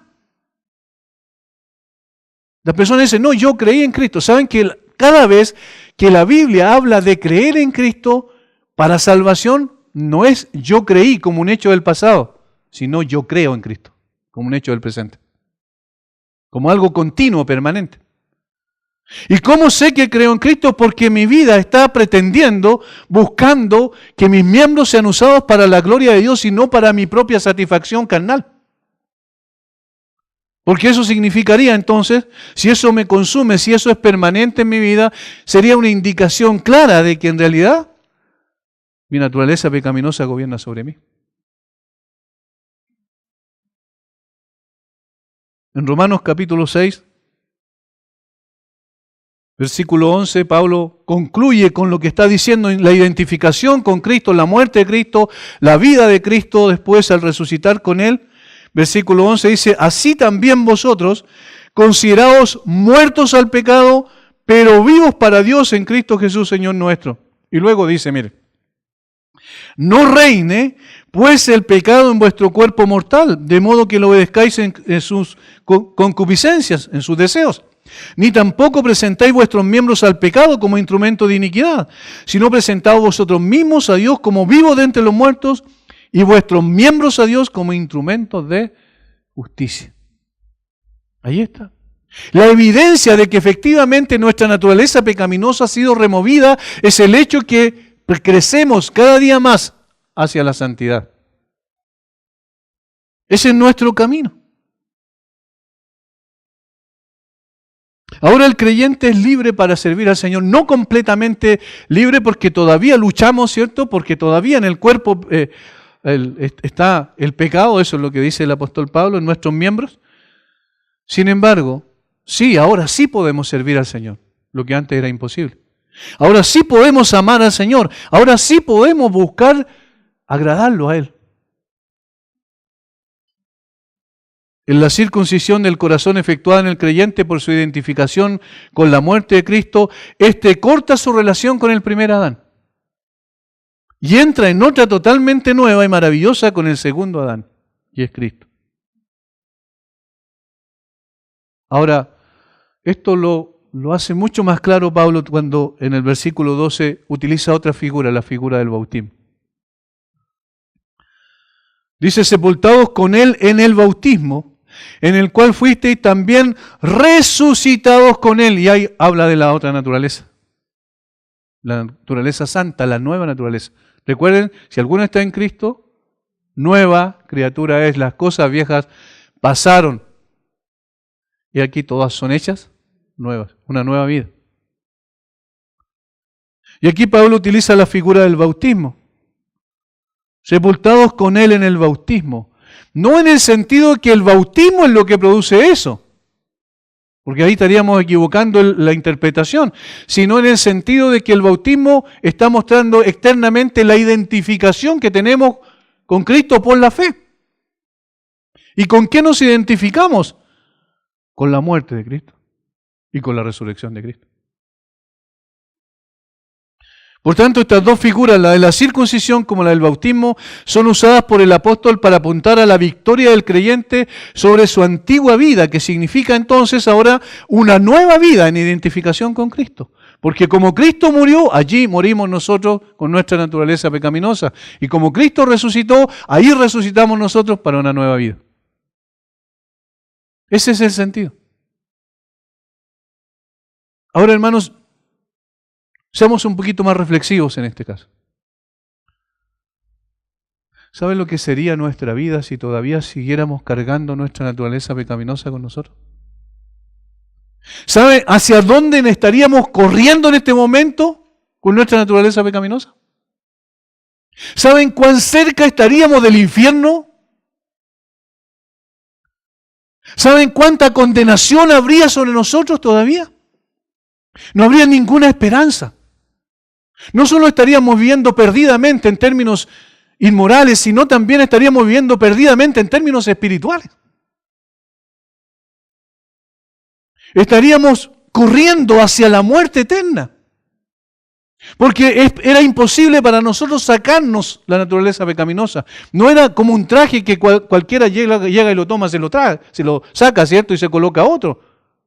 La persona dice, no, yo creí en Cristo. ¿Saben que cada vez que la Biblia habla de creer en Cristo para salvación, no es yo creí como un hecho del pasado, sino yo creo en Cristo como un hecho del presente? Como algo continuo, permanente. ¿Y cómo sé que creo en Cristo? Porque mi vida está pretendiendo, buscando que mis miembros sean usados para la gloria de Dios y no para mi propia satisfacción carnal. Porque eso significaría entonces, si eso me consume, si eso es permanente en mi vida, sería una indicación clara de que en realidad mi naturaleza pecaminosa gobierna sobre mí. En Romanos capítulo 6, versículo 11, Pablo concluye con lo que está diciendo en la identificación con Cristo, la muerte de Cristo, la vida de Cristo después al resucitar con Él. Versículo 11 dice, así también vosotros, consideraos muertos al pecado, pero vivos para Dios en Cristo Jesús, Señor nuestro. Y luego dice, mire, no reine pues el pecado en vuestro cuerpo mortal, de modo que lo obedezcáis en sus concupiscencias, en sus deseos. Ni tampoco presentáis vuestros miembros al pecado como instrumento de iniquidad, sino presentaos vosotros mismos a Dios como vivos de entre los muertos y vuestros miembros a Dios como instrumentos de justicia. Ahí está. La evidencia de que efectivamente nuestra naturaleza pecaminosa ha sido removida es el hecho que crecemos cada día más hacia la santidad. Ese es nuestro camino. Ahora el creyente es libre para servir al Señor, no completamente libre porque todavía luchamos, ¿cierto? Porque todavía en el cuerpo está el pecado, eso es lo que dice el apóstol Pablo, en nuestros miembros. Sin embargo, sí, ahora sí podemos servir al Señor, lo que antes era imposible. Ahora sí podemos amar al Señor, ahora sí podemos buscar agradarlo a Él. En la circuncisión del corazón efectuada en el creyente por su identificación con la muerte de Cristo, éste corta su relación con el primer Adán y entra en otra totalmente nueva y maravillosa con el segundo Adán, y es Cristo. Ahora, esto lo hace mucho más claro Pablo cuando en el versículo 12 utiliza otra figura, la figura del bautismo. Dice, sepultados con Él en el bautismo, en el cual fuisteis también resucitados con Él. Y ahí habla de la otra naturaleza, la naturaleza santa, la nueva naturaleza. Recuerden, si alguno está en Cristo, nueva criatura es, las cosas viejas pasaron. Y aquí todas son hechas nuevas, una nueva vida. Y aquí Pablo utiliza la figura del bautismo. Sepultados con Él en el bautismo. No en el sentido que el bautismo es lo que produce eso, porque ahí estaríamos equivocando la interpretación, sino en el sentido de que el bautismo está mostrando externamente la identificación que tenemos con Cristo por la fe. ¿Y con qué nos identificamos? Con la muerte de Cristo y con la resurrección de Cristo. Por tanto, estas dos figuras, la de la circuncisión como la del bautismo, son usadas por el apóstol para apuntar a la victoria del creyente sobre su antigua vida, que significa entonces ahora una nueva vida en identificación con Cristo. Porque como Cristo murió, allí morimos nosotros con nuestra naturaleza pecaminosa. Y como Cristo resucitó, ahí resucitamos nosotros para una nueva vida. Ese es el sentido. Ahora, hermanos, seamos un poquito más reflexivos en este caso. ¿Saben lo que sería nuestra vida si todavía siguiéramos cargando nuestra naturaleza pecaminosa con nosotros? ¿Saben hacia dónde estaríamos corriendo en este momento con nuestra naturaleza pecaminosa? ¿Saben cuán cerca estaríamos del infierno? ¿Saben cuánta condenación habría sobre nosotros todavía? No habría ninguna esperanza. No solo estaríamos viviendo perdidamente en términos inmorales, sino también estaríamos viviendo perdidamente en términos espirituales. Estaríamos corriendo hacia la muerte eterna. Porque era imposible para nosotros sacarnos la naturaleza pecaminosa. No era como un traje que cualquiera llega y lo toma, se lo saca, ¿cierto? Y se coloca otro.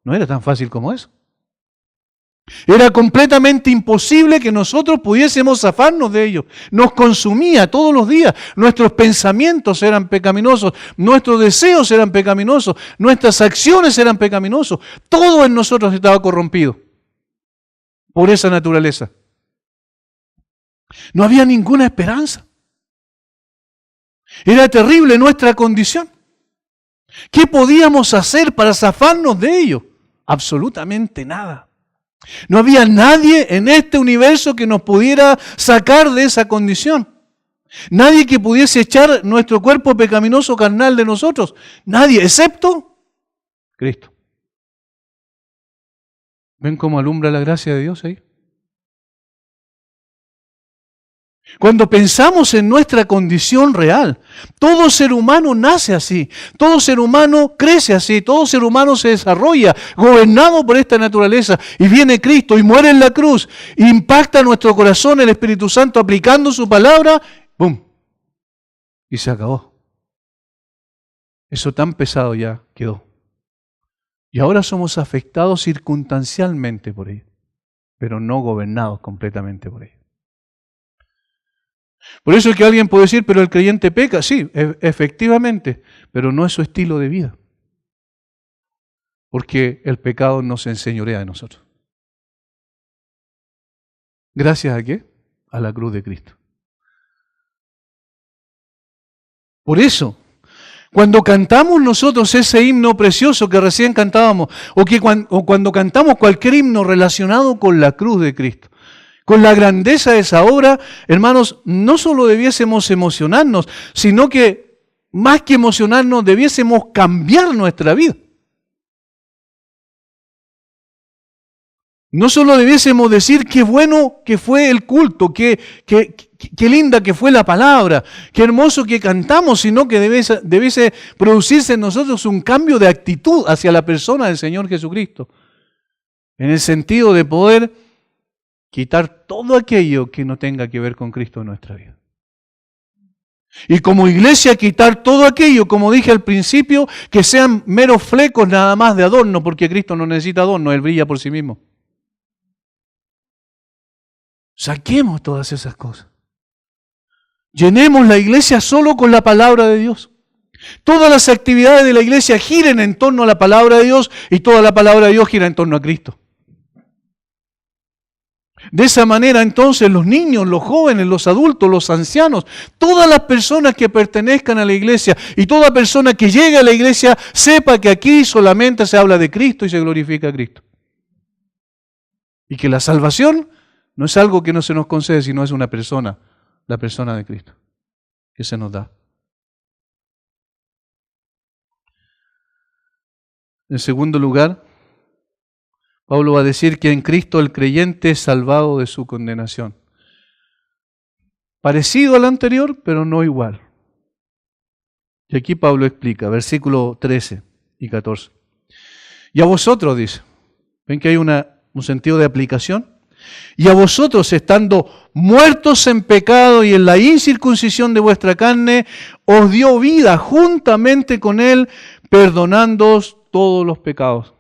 No era tan fácil como eso. Era completamente imposible que nosotros pudiésemos zafarnos de ello. Nos consumía todos los días. Nuestros pensamientos eran pecaminosos, nuestros deseos eran pecaminosos, nuestras acciones eran pecaminosos. Todo en nosotros estaba corrompido por esa naturaleza. No había ninguna esperanza. Era terrible nuestra condición. ¿Qué podíamos hacer para zafarnos de ello? Absolutamente nada. No había nadie en este universo que nos pudiera sacar de esa condición. Nadie que pudiese echar nuestro cuerpo pecaminoso carnal de nosotros. Nadie, excepto Cristo. ¿Ven cómo alumbra la gracia de Dios ahí? Cuando pensamos en nuestra condición real, todo ser humano nace así, todo ser humano crece así, todo ser humano se desarrolla gobernado por esta naturaleza y viene Cristo y muere en la cruz, impacta nuestro corazón el Espíritu Santo aplicando su palabra, ¡pum! Y se acabó. Eso tan pesado ya quedó. Y ahora somos afectados circunstancialmente por ello, pero no gobernados completamente por ello. Por eso es que alguien puede decir, pero el creyente peca. Sí, efectivamente, pero no es su estilo de vida. Porque el pecado nos enseñorea de nosotros. ¿Gracias a qué? A la cruz de Cristo. Por eso, cuando cantamos nosotros ese himno precioso que recién cantábamos, o cuando cantamos cualquier himno relacionado con la cruz de Cristo, con la grandeza de esa obra, hermanos, no solo debiésemos emocionarnos, sino que más que emocionarnos, debiésemos cambiar nuestra vida. No solo debiésemos decir qué bueno que fue el culto, qué linda que fue la palabra, qué hermoso que cantamos, sino que debiese producirse en nosotros un cambio de actitud hacia la persona del Señor Jesucristo, en el sentido de poder quitar todo aquello que no tenga que ver con Cristo en nuestra vida. Y como iglesia quitar todo aquello, como dije al principio, que sean meros flecos nada más de adorno, porque Cristo no necesita adorno, Él brilla por sí mismo. Saquemos todas esas cosas. Llenemos la iglesia solo con la palabra de Dios. Todas las actividades de la iglesia giren en torno a la palabra de Dios y toda la palabra de Dios gira en torno a Cristo. De esa manera entonces los niños, los jóvenes, los adultos, los ancianos, todas las personas que pertenezcan a la iglesia y toda persona que llegue a la iglesia sepa que aquí solamente se habla de Cristo y se glorifica a Cristo. Y que la salvación no es algo que no se nos concede, sino es una persona, la persona de Cristo, que se nos da. En segundo lugar, Pablo va a decir que en Cristo el creyente es salvado de su condenación. Parecido al anterior, pero no igual. Y aquí Pablo explica, versículo 13 y 14. Y a vosotros, dice, ¿ven que hay un sentido de aplicación? Y a vosotros, estando muertos en pecado y en la incircuncisión de vuestra carne, os dio vida juntamente con Él, perdonándoos todos los pecados,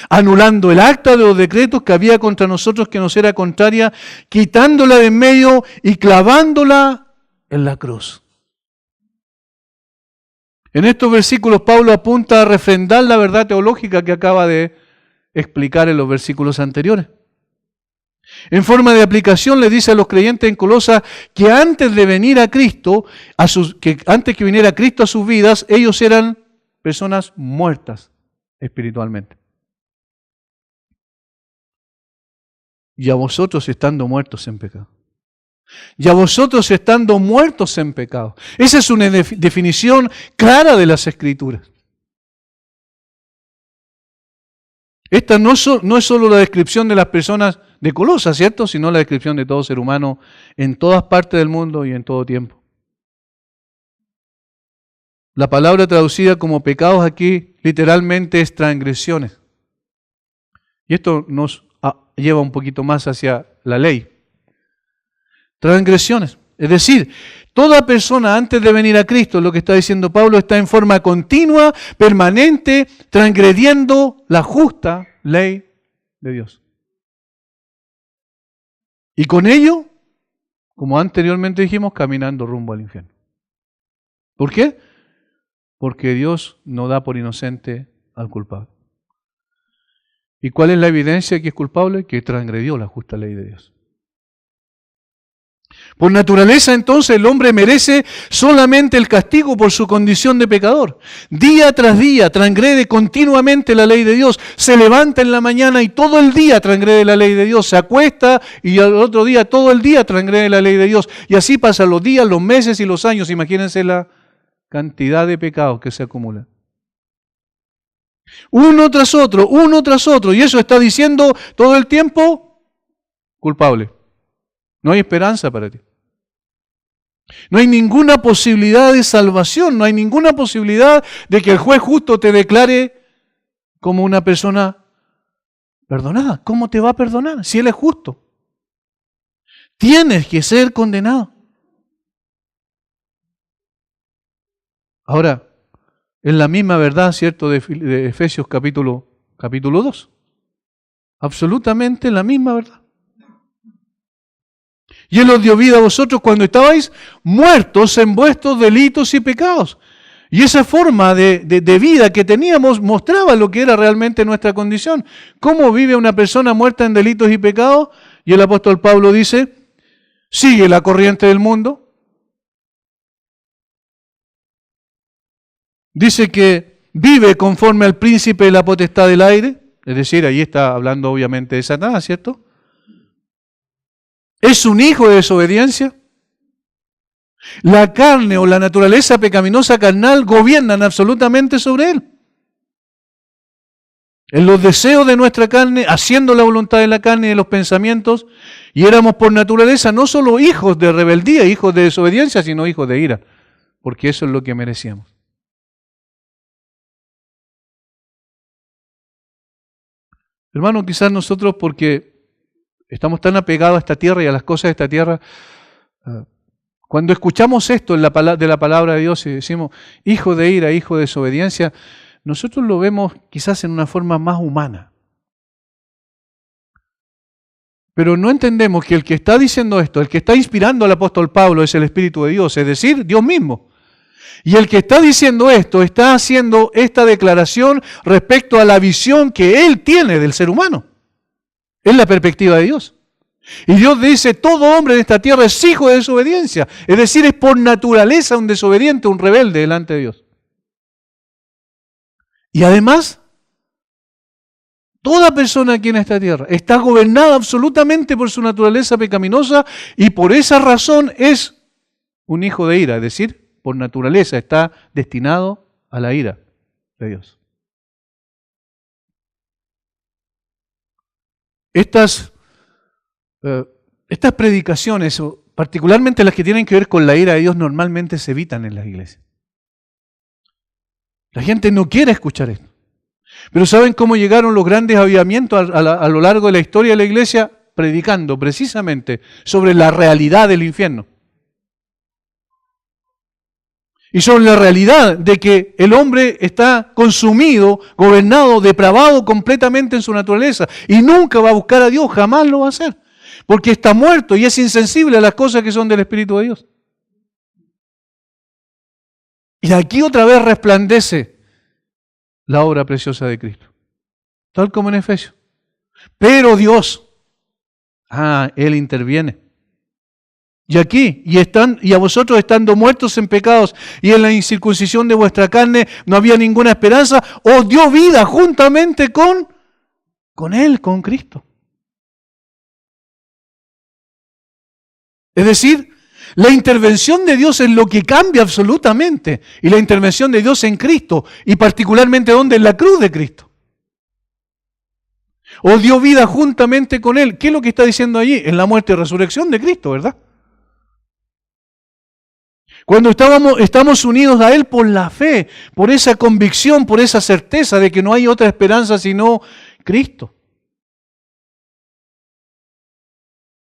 anulando el acta de los decretos que había contra nosotros que nos era contraria, quitándola de en medio y clavándola en la cruz. En estos versículos Pablo apunta a refrendar la verdad teológica que acaba de explicar en los versículos anteriores. En forma de aplicación le dice a los creyentes en Colosas que antes de venir a Cristo, antes que viniera Cristo a sus vidas, ellos eran personas muertas espiritualmente. Y a vosotros estando muertos en pecado. Y a vosotros estando muertos en pecado. Esa es una definición clara de las Escrituras. Esta no es solo la descripción de las personas de Colosas, ¿cierto? Sino la descripción de todo ser humano en todas partes del mundo y en todo tiempo. La palabra traducida como pecados aquí literalmente es transgresiones. Y esto nos lleva un poquito más hacia la ley. Transgresiones. Es decir, toda persona antes de venir a Cristo, lo que está diciendo Pablo, está en forma continua, permanente, transgrediendo la justa ley de Dios. Y con ello, como anteriormente dijimos, caminando rumbo al infierno. ¿Por qué? Porque Dios no da por inocente al culpable. ¿Y cuál es la evidencia que es culpable? Que transgredió la justa ley de Dios. Por naturaleza, entonces, el hombre merece solamente el castigo por su condición de pecador. Día tras día transgrede continuamente la ley de Dios. Se levanta en la mañana y todo el día transgrede la ley de Dios. Se acuesta y al otro día, todo el día transgrede la ley de Dios. Y así pasan los días, los meses y los años. Imagínense la cantidad de pecados que se acumulan. Uno tras otro. Y eso está diciendo todo el tiempo, culpable. No hay esperanza para ti. No hay ninguna posibilidad de salvación, no hay ninguna posibilidad de que el juez justo te declare como una persona perdonada. ¿Cómo te va a perdonar si Él es justo? Tienes que ser condenado. Ahora, Es la misma verdad, ¿cierto?, de Efesios capítulo 2. Absolutamente la misma verdad. Y Él os dio vida a vosotros cuando estabais muertos en vuestros delitos y pecados. Y esa forma de vida que teníamos mostraba lo que era realmente nuestra condición. ¿Cómo vive una persona muerta en delitos y pecados? Y el apóstol Pablo dice, sigue la corriente del mundo. Dice que vive conforme al príncipe de la potestad del aire. Es decir, ahí está hablando obviamente de Satanás, ¿cierto? Es un hijo de desobediencia. La carne o la naturaleza pecaminosa carnal gobiernan absolutamente sobre él. En los deseos de nuestra carne, haciendo la voluntad de la carne y de los pensamientos, y éramos por naturaleza no solo hijos de rebeldía, hijos de desobediencia, sino hijos de ira, porque eso es lo que merecíamos. Hermano, quizás nosotros porque estamos tan apegados a esta tierra y a las cosas de esta tierra, cuando escuchamos esto de la palabra de Dios y decimos, hijo de ira, hijo de desobediencia, nosotros lo vemos quizás en una forma más humana. Pero no entendemos que el que está diciendo esto, el que está inspirando al apóstol Pablo es el Espíritu de Dios, es decir, Dios mismo. Y el que está diciendo esto está haciendo esta declaración respecto a la visión que él tiene del ser humano. Es la perspectiva de Dios. Y Dios dice, todo hombre en esta tierra es hijo de desobediencia. Es decir, es por naturaleza un desobediente, un rebelde delante de Dios. Y además, toda persona aquí en esta tierra está gobernada absolutamente por su naturaleza pecaminosa y por esa razón es un hijo de ira. Es decir, por naturaleza está destinado a la ira de Dios. Estas predicaciones, particularmente las que tienen que ver con la ira de Dios, normalmente se evitan en las iglesias. La gente no quiere escuchar esto. Pero ¿saben cómo llegaron los grandes avivamientos a lo largo de la historia de la iglesia? Predicando precisamente sobre la realidad del infierno. Y sobre la realidad de que el hombre está consumido, gobernado, depravado completamente en su naturaleza. Y nunca va a buscar a Dios, jamás lo va a hacer. Porque está muerto y es insensible a las cosas que son del Espíritu de Dios. Y aquí otra vez resplandece la obra preciosa de Cristo. Tal como en Efesios. Pero Dios, Él interviene. Y aquí, y a vosotros estando muertos en pecados y en la incircuncisión de vuestra carne, no había ninguna esperanza, os dio vida juntamente con Él, con Cristo. Es decir, la intervención de Dios es lo que cambia absolutamente. Y la intervención de Dios en Cristo, y particularmente ¿dónde? En la cruz de Cristo. Os dio vida juntamente con Él. ¿Qué es lo que está diciendo allí? En la muerte y resurrección de Cristo, ¿verdad? Cuando estamos unidos a Él por la fe, por esa convicción, por esa certeza de que no hay otra esperanza sino Cristo.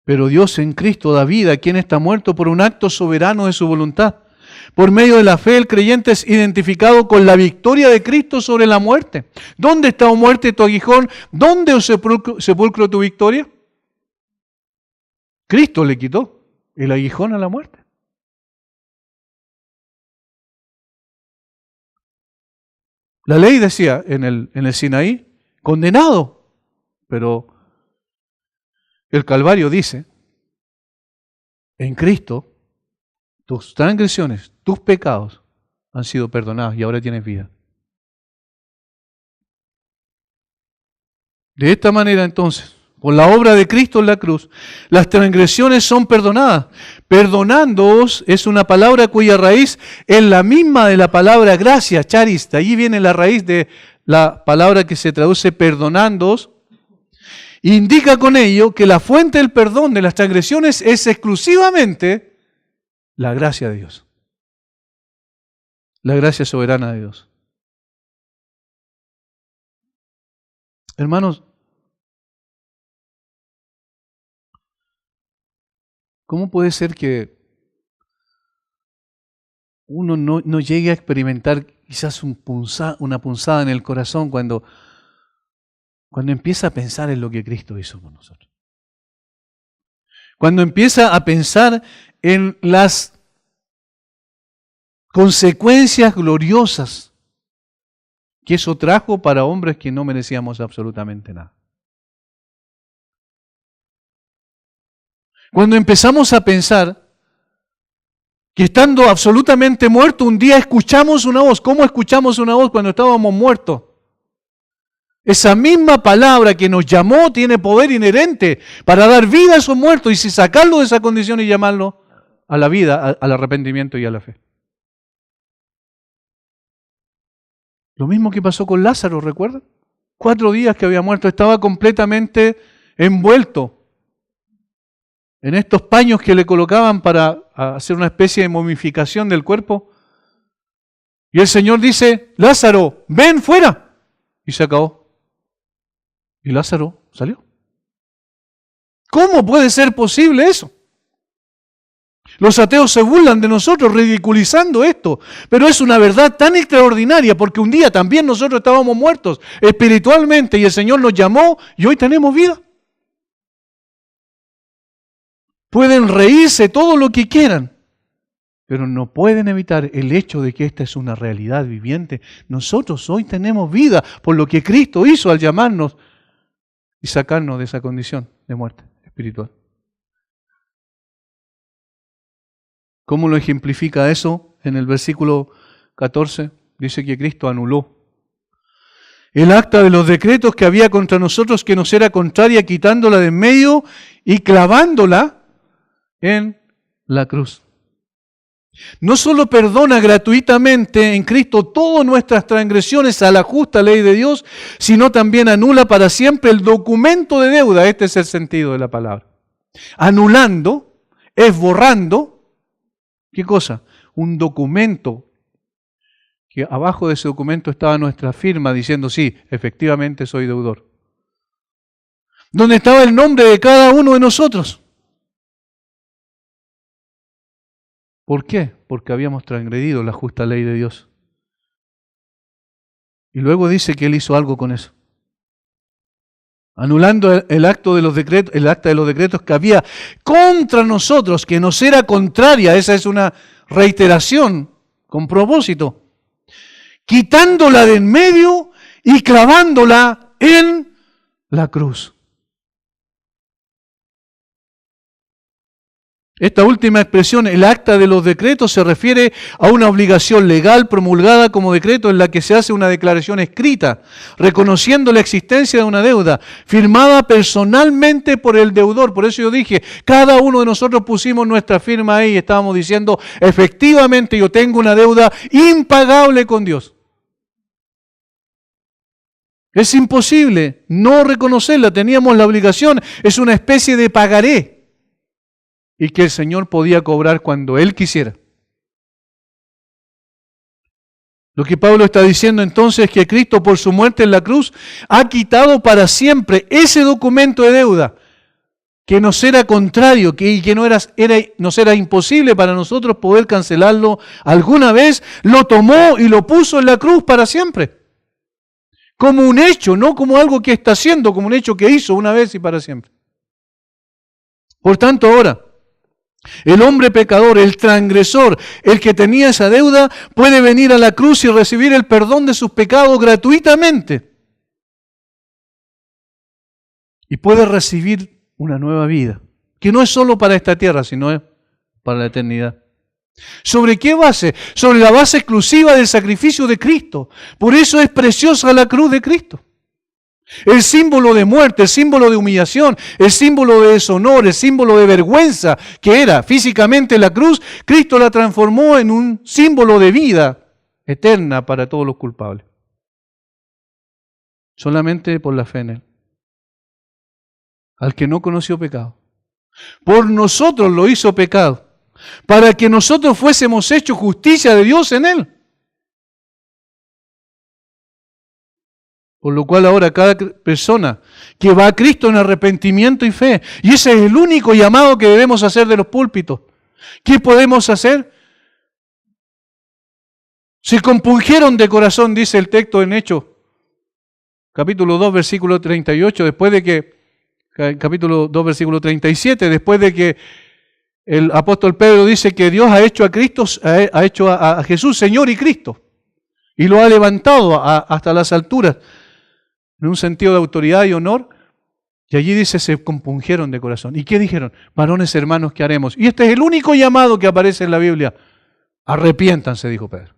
Pero Dios en Cristo da vida a quien está muerto por un acto soberano de su voluntad. Por medio de la fe el creyente es identificado con la victoria de Cristo sobre la muerte. ¿Dónde está, oh muerte, tu aguijón? ¿Dónde, oh sepulcro, tu victoria? Cristo le quitó el aguijón a la muerte. La ley decía en el Sinaí, condenado, pero el Calvario dice, en Cristo, tus transgresiones, tus pecados han sido perdonados y ahora tienes vida. De esta manera entonces, por la obra de Cristo en la cruz, las transgresiones son perdonadas. Perdonándoos es una palabra cuya raíz es la misma de la palabra gracia, charis. De allí viene la raíz de la palabra que se traduce perdonándoos. Indica con ello que la fuente del perdón de las transgresiones es exclusivamente la gracia de Dios. La gracia soberana de Dios. Hermanos, ¿cómo puede ser que uno no llegue a experimentar quizás una punzada en el corazón cuando empieza a pensar en lo que Cristo hizo por nosotros. Cuando empieza a pensar en las consecuencias gloriosas que eso trajo para hombres que no merecíamos absolutamente nada. Cuando empezamos a pensar que estando absolutamente muerto, un día escuchamos una voz. ¿Cómo escuchamos una voz cuando estábamos muertos? Esa misma palabra que nos llamó tiene poder inherente para dar vida a esos muertos y si sacarlo de esa condición y llamarlo a la vida, al arrepentimiento y a la fe. Lo mismo que pasó con Lázaro, ¿recuerdan? 4 días que había muerto, estaba completamente envuelto en estos paños que le colocaban para hacer una especie de momificación del cuerpo. Y el Señor dice, Lázaro, ven fuera. Y se acabó. Y Lázaro salió. ¿Cómo puede ser posible eso? Los ateos se burlan de nosotros ridiculizando esto, pero es una verdad tan extraordinaria porque un día también nosotros estábamos muertos espiritualmente y el Señor nos llamó y hoy tenemos vida. Pueden reírse todo lo que quieran, pero no pueden evitar el hecho de que esta es una realidad viviente. Nosotros hoy tenemos vida por lo que Cristo hizo al llamarnos y sacarnos de esa condición de muerte espiritual. ¿Cómo lo ejemplifica eso? En el versículo 14 dice que Cristo anuló el acta de los decretos que había contra nosotros, que nos era contraria, quitándola de en medio y clavándola en la cruz. No solo perdona gratuitamente en Cristo todas nuestras transgresiones a la justa ley de Dios, sino también anula para siempre el documento de deuda. Este es el sentido de la palabra. Anulando es borrando. ¿Qué cosa? Un documento que abajo de ese documento estaba nuestra firma diciendo, sí, efectivamente soy deudor. Donde estaba el nombre de cada uno de nosotros. ¿Por qué? Porque habíamos transgredido la justa ley de Dios. Y luego dice que Él hizo algo con eso. Anulando el acta de los decretos que había contra nosotros, que nos era contraria. Esa es una reiteración con propósito. Quitándola de en medio y clavándola en la cruz. Esta última expresión, el acta de los decretos, se refiere a una obligación legal promulgada como decreto en la que se hace una declaración escrita, reconociendo la existencia de una deuda, firmada personalmente por el deudor. Por eso yo dije, cada uno de nosotros pusimos nuestra firma ahí y estábamos diciendo, efectivamente yo tengo una deuda impagable con Dios. Es imposible no reconocerla, teníamos la obligación, es una especie de pagaré. Y que el Señor podía cobrar cuando Él quisiera. Lo que Pablo está diciendo entonces es que Cristo por su muerte en la cruz ha quitado para siempre ese documento de deuda que nos era contrario, que nos era imposible para nosotros poder cancelarlo alguna vez, lo tomó y lo puso en la cruz para siempre. Como un hecho, no como algo que está haciendo, como un hecho que hizo una vez y para siempre. Por tanto ahora, el hombre pecador, el transgresor, el que tenía esa deuda, puede venir a la cruz y recibir el perdón de sus pecados gratuitamente. Y puede recibir una nueva vida, que no es solo para esta tierra, sino es para la eternidad. ¿Sobre qué base? Sobre la base exclusiva del sacrificio de Cristo. Por eso es preciosa la cruz de Cristo. El símbolo de muerte, el símbolo de humillación, el símbolo de deshonor, el símbolo de vergüenza que era físicamente la cruz, Cristo la transformó en un símbolo de vida eterna para todos los culpables. Solamente por la fe en Él. Al que no conoció pecado. Por nosotros lo hizo pecado, para que nosotros fuésemos hechos justicia de Dios en Él. Por lo cual ahora cada persona que va a Cristo en arrepentimiento y fe, y ese es el único llamado que debemos hacer de los púlpitos. ¿Qué podemos hacer? Se compungieron de corazón, dice el texto en Hechos, capítulo 2, versículo 38, capítulo 2, versículo 37, después de que el apóstol Pedro dice que Dios ha hecho a Cristo, ha hecho a Jesús Señor y Cristo, y lo ha levantado hasta las alturas, en un sentido de autoridad y honor, y allí dice, se compungieron de corazón. ¿Y qué dijeron? Varones hermanos, ¿qué haremos? Y este es el único llamado que aparece en la Biblia. Arrepiéntanse, dijo Pedro.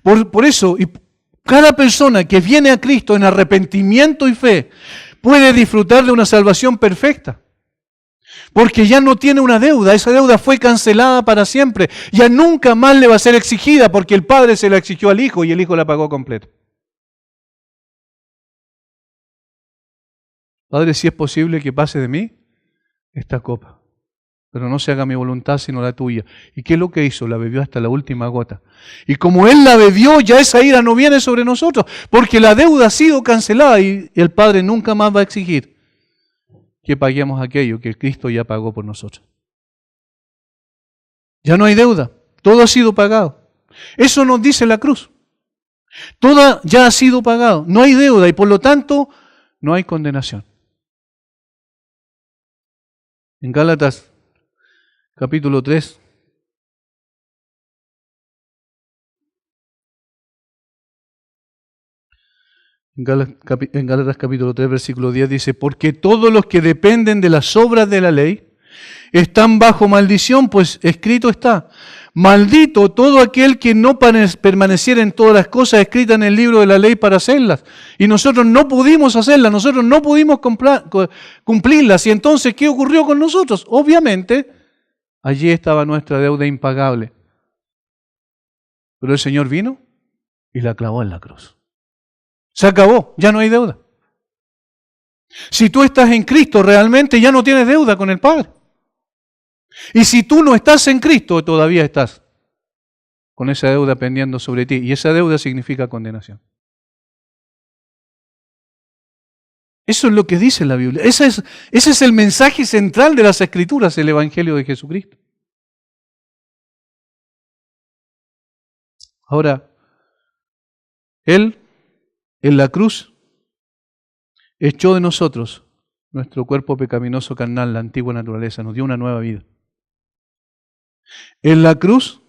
Por eso, y cada persona que viene a Cristo en arrepentimiento y fe puede disfrutar de una salvación perfecta. Porque ya no tiene una deuda, esa deuda fue cancelada para siempre. Ya nunca más le va a ser exigida porque el Padre se la exigió al Hijo y el Hijo la pagó completa. Padre, si es posible que pase de mí esta copa, pero no se haga mi voluntad sino la tuya. ¿Y qué es lo que hizo? La bebió hasta la última gota. Y como Él la bebió, ya esa ira no viene sobre nosotros, porque la deuda ha sido cancelada y el Padre nunca más va a exigir que paguemos aquello que Cristo ya pagó por nosotros. Ya no hay deuda, todo ha sido pagado. Eso nos dice la cruz. Todo ya ha sido pagado, no hay deuda y por lo tanto no hay condenación. En Gálatas capítulo 3, en Gálatas capítulo 3, versículo 10 dice, porque todos los que dependen de las obras de la ley están bajo maldición, pues escrito está, maldito todo aquel que no permaneciera en todas las cosas escritas en el libro de la ley para hacerlas. Y nosotros no pudimos hacerlas, nosotros no pudimos cumplirlas. Y entonces, ¿qué ocurrió con nosotros? Obviamente, allí estaba nuestra deuda impagable. Pero el Señor vino y la clavó en la cruz. Se acabó, ya no hay deuda. Si tú estás en Cristo, realmente ya no tienes deuda con el Padre. Y si tú no estás en Cristo, todavía estás con esa deuda pendiendo sobre ti. Y esa deuda significa condenación. Eso es lo que dice la Biblia. Ese es el mensaje central de las Escrituras, el Evangelio de Jesucristo. Ahora, Él en la cruz echó de nosotros nuestro cuerpo pecaminoso carnal, la antigua naturaleza, nos dio una nueva vida. En la cruz,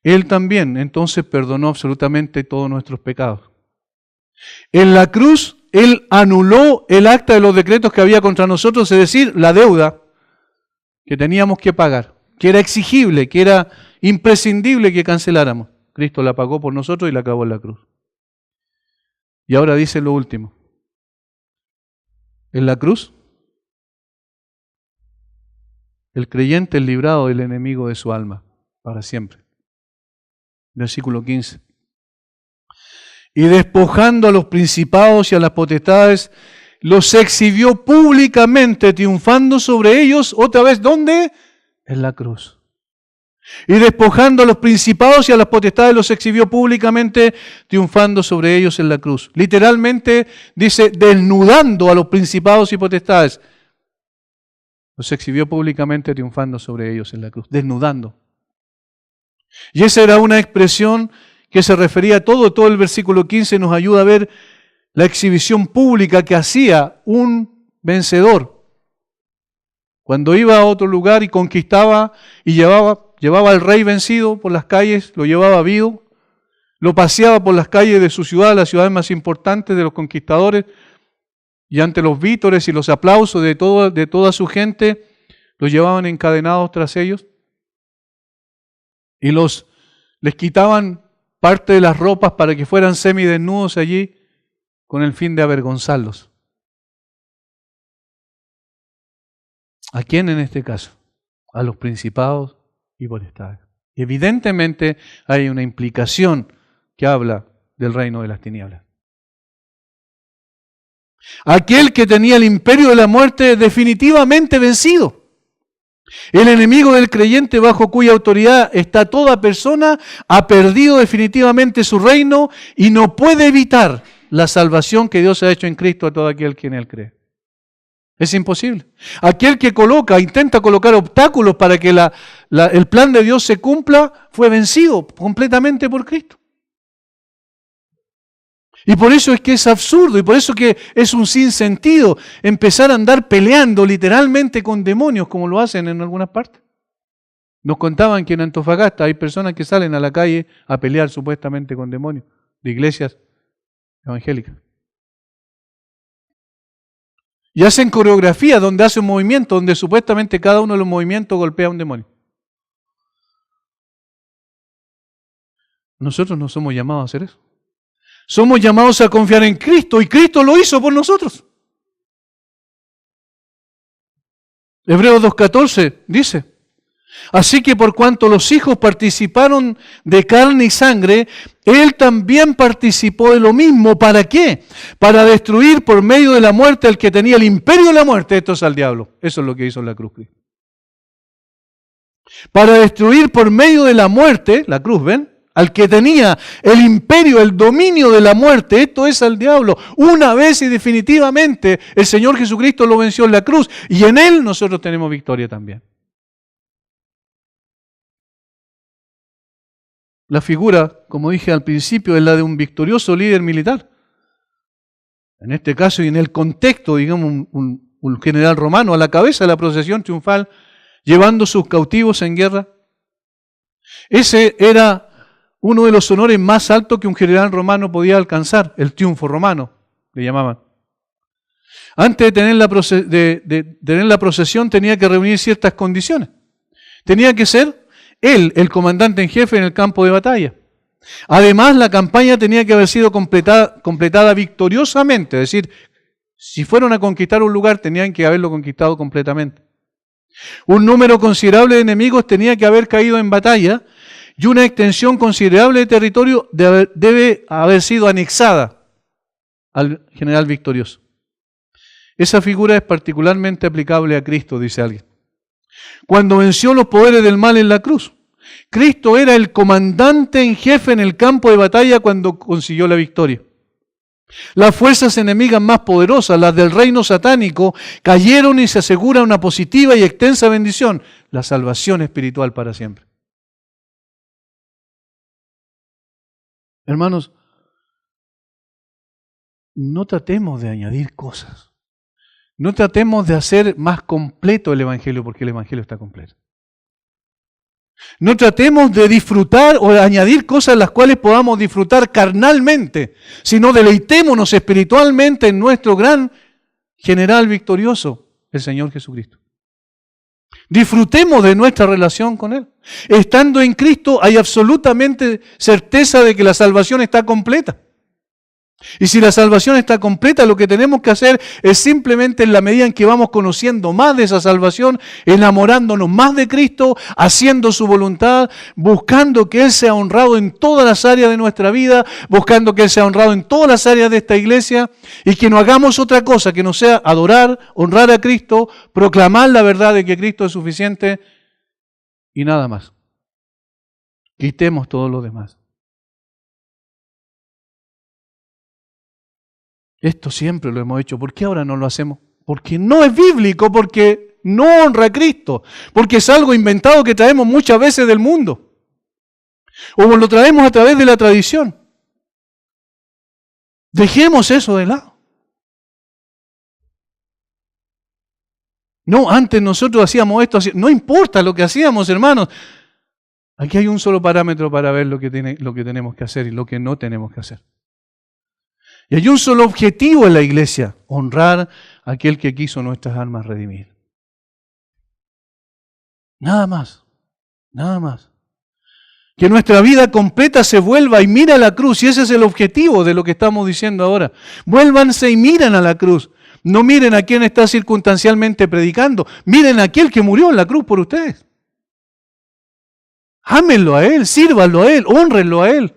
Él también entonces perdonó absolutamente todos nuestros pecados. En la cruz, Él anuló el acta de los decretos que había contra nosotros, es decir, la deuda que teníamos que pagar, que era exigible, que era imprescindible que canceláramos. Cristo la pagó por nosotros y la clavó en la cruz. Y ahora dice lo último. En la cruz, el creyente es librado del enemigo de su alma para siempre. Versículo 15. Y despojando a los principados y a las potestades, los exhibió públicamente, triunfando sobre ellos, otra vez, ¿dónde? En la cruz. Y despojando a los principados y a las potestades, los exhibió públicamente, triunfando sobre ellos en la cruz. Literalmente dice, desnudando a los principados y potestades. Los exhibió públicamente, triunfando sobre ellos en la cruz. Desnudando. Y esa era una expresión que se refería a todo el versículo 15 nos ayuda a ver la exhibición pública que hacía un vencedor. Cuando iba a otro lugar y conquistaba y llevaba al rey vencido por las calles, lo llevaba vivo, lo paseaba por las calles de su ciudad, las ciudades más importantes de los conquistadores, y ante los vítores y los aplausos de toda su gente, los llevaban encadenados tras ellos y les quitaban parte de las ropas para que fueran semidesnudos allí con el fin de avergonzarlos. ¿A quién en este caso? A los principados y potestades. Evidentemente hay una implicación que habla del reino de las tinieblas. Aquel que tenía el imperio de la muerte definitivamente vencido. El enemigo del creyente bajo cuya autoridad está toda persona ha perdido definitivamente su reino y no puede evitar la salvación que Dios ha hecho en Cristo a todo aquel que en Él cree. Es imposible. Aquel que intenta colocar obstáculos para que el plan de Dios se cumpla, fue vencido completamente por Cristo. Y por eso es que es absurdo, y por eso que es un sinsentido empezar a andar peleando literalmente con demonios, como lo hacen en algunas partes. Nos contaban que en Antofagasta hay personas que salen a la calle a pelear supuestamente con demonios, de iglesias evangélicas. Y hacen coreografía donde hace un movimiento, donde supuestamente cada uno de los movimientos golpea a un demonio. Nosotros no somos llamados a hacer eso. Somos llamados a confiar en Cristo y Cristo lo hizo por nosotros. Hebreos 2:14 dice: así que por cuanto los hijos participaron de carne y sangre, Él también participó de lo mismo. ¿Para qué? Para destruir por medio de la muerte al que tenía el imperio de la muerte. Esto es al diablo. Eso es lo que hizo en la cruz. Para destruir por medio de la muerte, la cruz, ¿ven? Al que tenía el imperio, el dominio de la muerte. Esto es al diablo. Una vez y definitivamente el Señor Jesucristo lo venció en la cruz. Y en Él nosotros tenemos victoria también. La figura, como dije al principio, es la de un victorioso líder militar. En este caso y en el contexto, digamos, un general romano a la cabeza de la procesión triunfal, llevando sus cautivos en guerra. Ese era uno de los honores más altos que un general romano podía alcanzar, el triunfo romano, le llamaban. Antes de tener la procesión tenía que reunir ciertas condiciones. Tenía que ser él, el comandante en jefe en el campo de batalla. Además, la campaña tenía que haber sido completada victoriosamente, es decir, si fueron a conquistar un lugar, tenían que haberlo conquistado completamente. Un número considerable de enemigos tenía que haber caído en batalla y una extensión considerable de territorio debe haber sido anexada al general victorioso. Esa figura es particularmente aplicable a Cristo, dice alguien. Cuando venció los poderes del mal en la cruz, Cristo era el comandante en jefe en el campo de batalla cuando consiguió la victoria. Las fuerzas enemigas más poderosas, las del reino satánico, cayeron y se asegura una positiva y extensa bendición, la salvación espiritual para siempre. Hermanos, no tratemos de añadir cosas. No tratemos de hacer más completo el Evangelio porque el Evangelio está completo. No tratemos de disfrutar o de añadir cosas las cuales podamos disfrutar carnalmente, sino deleitémonos espiritualmente en nuestro gran general victorioso, el Señor Jesucristo. Disfrutemos de nuestra relación con Él. Estando en Cristo hay absolutamente certeza de que la salvación está completa. Y si la salvación está completa, lo que tenemos que hacer es simplemente en la medida en que vamos conociendo más de esa salvación, enamorándonos más de Cristo, haciendo su voluntad, buscando que Él sea honrado en todas las áreas de nuestra vida, buscando que Él sea honrado en todas las áreas de esta iglesia y que no hagamos otra cosa que no sea adorar, honrar a Cristo, proclamar la verdad de que Cristo es suficiente y nada más. Quitemos todo lo demás. Esto siempre lo hemos hecho. ¿Por qué ahora no lo hacemos? Porque no es bíblico, porque no honra a Cristo, porque es algo inventado que traemos muchas veces del mundo. O lo traemos a través de la tradición. Dejemos eso de lado. No, antes nosotros hacíamos esto, no importa lo que hacíamos, hermanos. Aquí hay un solo parámetro para ver lo que tenemos que hacer y lo que no tenemos que hacer. Y hay un solo objetivo en la iglesia: honrar a aquel que quiso nuestras almas redimir. Nada más, nada más. Que nuestra vida completa se vuelva y mira a la cruz, y ese es el objetivo de lo que estamos diciendo ahora. Vuélvanse y miren a la cruz. No miren a quien está circunstancialmente predicando, miren a aquel que murió en la cruz por ustedes. Ámenlo a Él, sírvanlo a Él, hónrenlo a Él.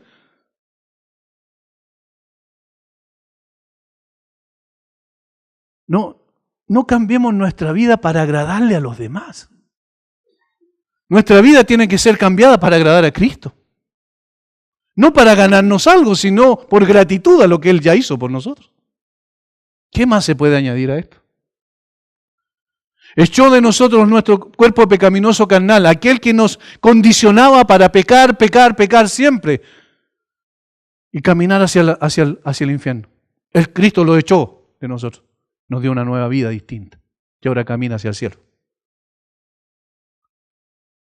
No cambiemos nuestra vida para agradarle a los demás. Nuestra vida tiene que ser cambiada para agradar a Cristo. No para ganarnos algo, sino por gratitud a lo que Él ya hizo por nosotros. ¿Qué más se puede añadir a esto? Echó de nosotros nuestro cuerpo pecaminoso carnal, aquel que nos condicionaba para pecar, pecar, pecar siempre y caminar hacia el infierno. El Cristo lo echó de nosotros, nos dio una nueva vida distinta, que ahora camina hacia el cielo.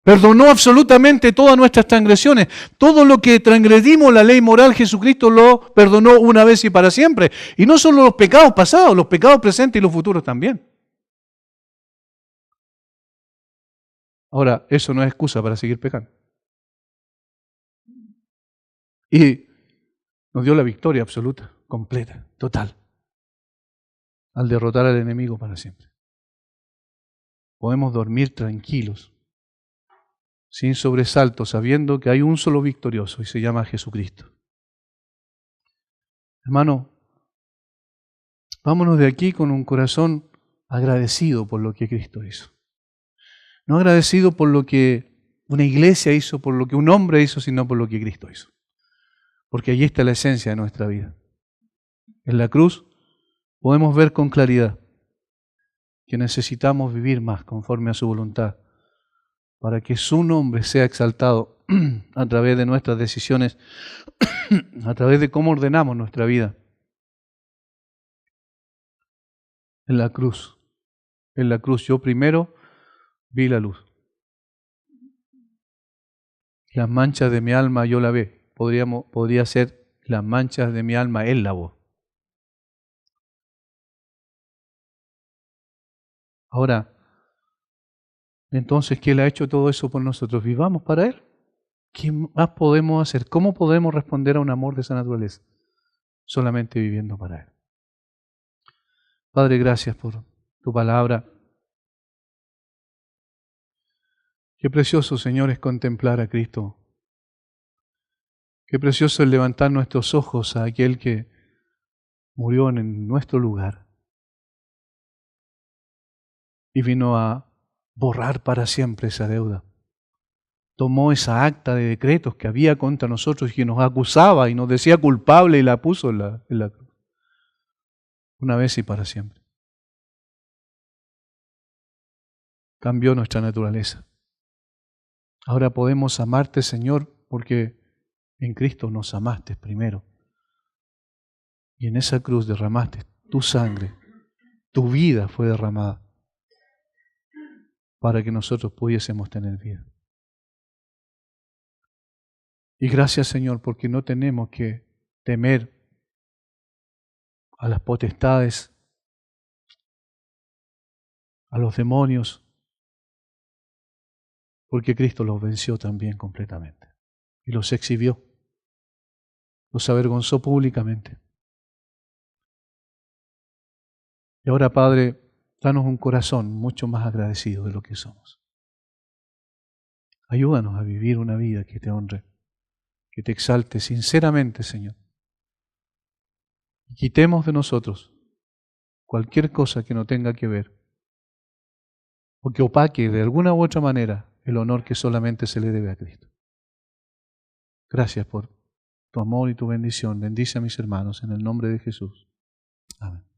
Perdonó absolutamente todas nuestras transgresiones. Todo lo que transgredimos la ley moral, Jesucristo lo perdonó una vez y para siempre. Y no solo los pecados pasados, los pecados presentes y los futuros también. Ahora, eso no es excusa para seguir pecando. Y nos dio la victoria absoluta, completa, total, al derrotar al enemigo para siempre. Podemos dormir tranquilos, sin sobresalto, sabiendo que hay un solo victorioso y se llama Jesucristo. Hermano, vámonos de aquí con un corazón agradecido por lo que Cristo hizo. No agradecido por lo que una iglesia hizo, por lo que un hombre hizo, sino por lo que Cristo hizo. Porque allí está la esencia de nuestra vida. En la cruz podemos ver con claridad que necesitamos vivir más conforme a su voluntad para que su nombre sea exaltado a través de nuestras decisiones, a través de cómo ordenamos nuestra vida. En la cruz yo primero vi la luz. Las manchas de mi alma yo la vi. Podría ser las manchas de mi alma él lavó. Ahora, entonces, ¿qué Él ha hecho todo eso por nosotros? Vivamos para Él. ¿Qué más podemos hacer? ¿Cómo podemos responder a un amor de esa naturaleza? Solamente viviendo para Él. Padre, gracias por tu palabra. Qué precioso, Señor, es contemplar a Cristo. Qué precioso es levantar nuestros ojos a aquel que murió en nuestro lugar y vino a borrar para siempre esa deuda. Tomó esa acta de decretos que había contra nosotros y que nos acusaba y nos decía culpable y la puso en la cruz. Una vez y para siempre. Cambió nuestra naturaleza. Ahora podemos amarte, Señor, porque en Cristo nos amaste primero. Y en esa cruz derramaste tu sangre, tu vida fue derramada para que nosotros pudiésemos tener vida. Y gracias, Señor, porque no tenemos que temer a las potestades, a los demonios, porque Cristo los venció también completamente y los exhibió, los avergonzó públicamente. Y ahora, Padre, danos un corazón mucho más agradecido de lo que somos. Ayúdanos a vivir una vida que te honre, que te exalte sinceramente, Señor. Y quitemos de nosotros cualquier cosa que no tenga que ver o que opaque de alguna u otra manera el honor que solamente se le debe a Cristo. Gracias por tu amor y tu bendición. Bendice a mis hermanos en el nombre de Jesús. Amén.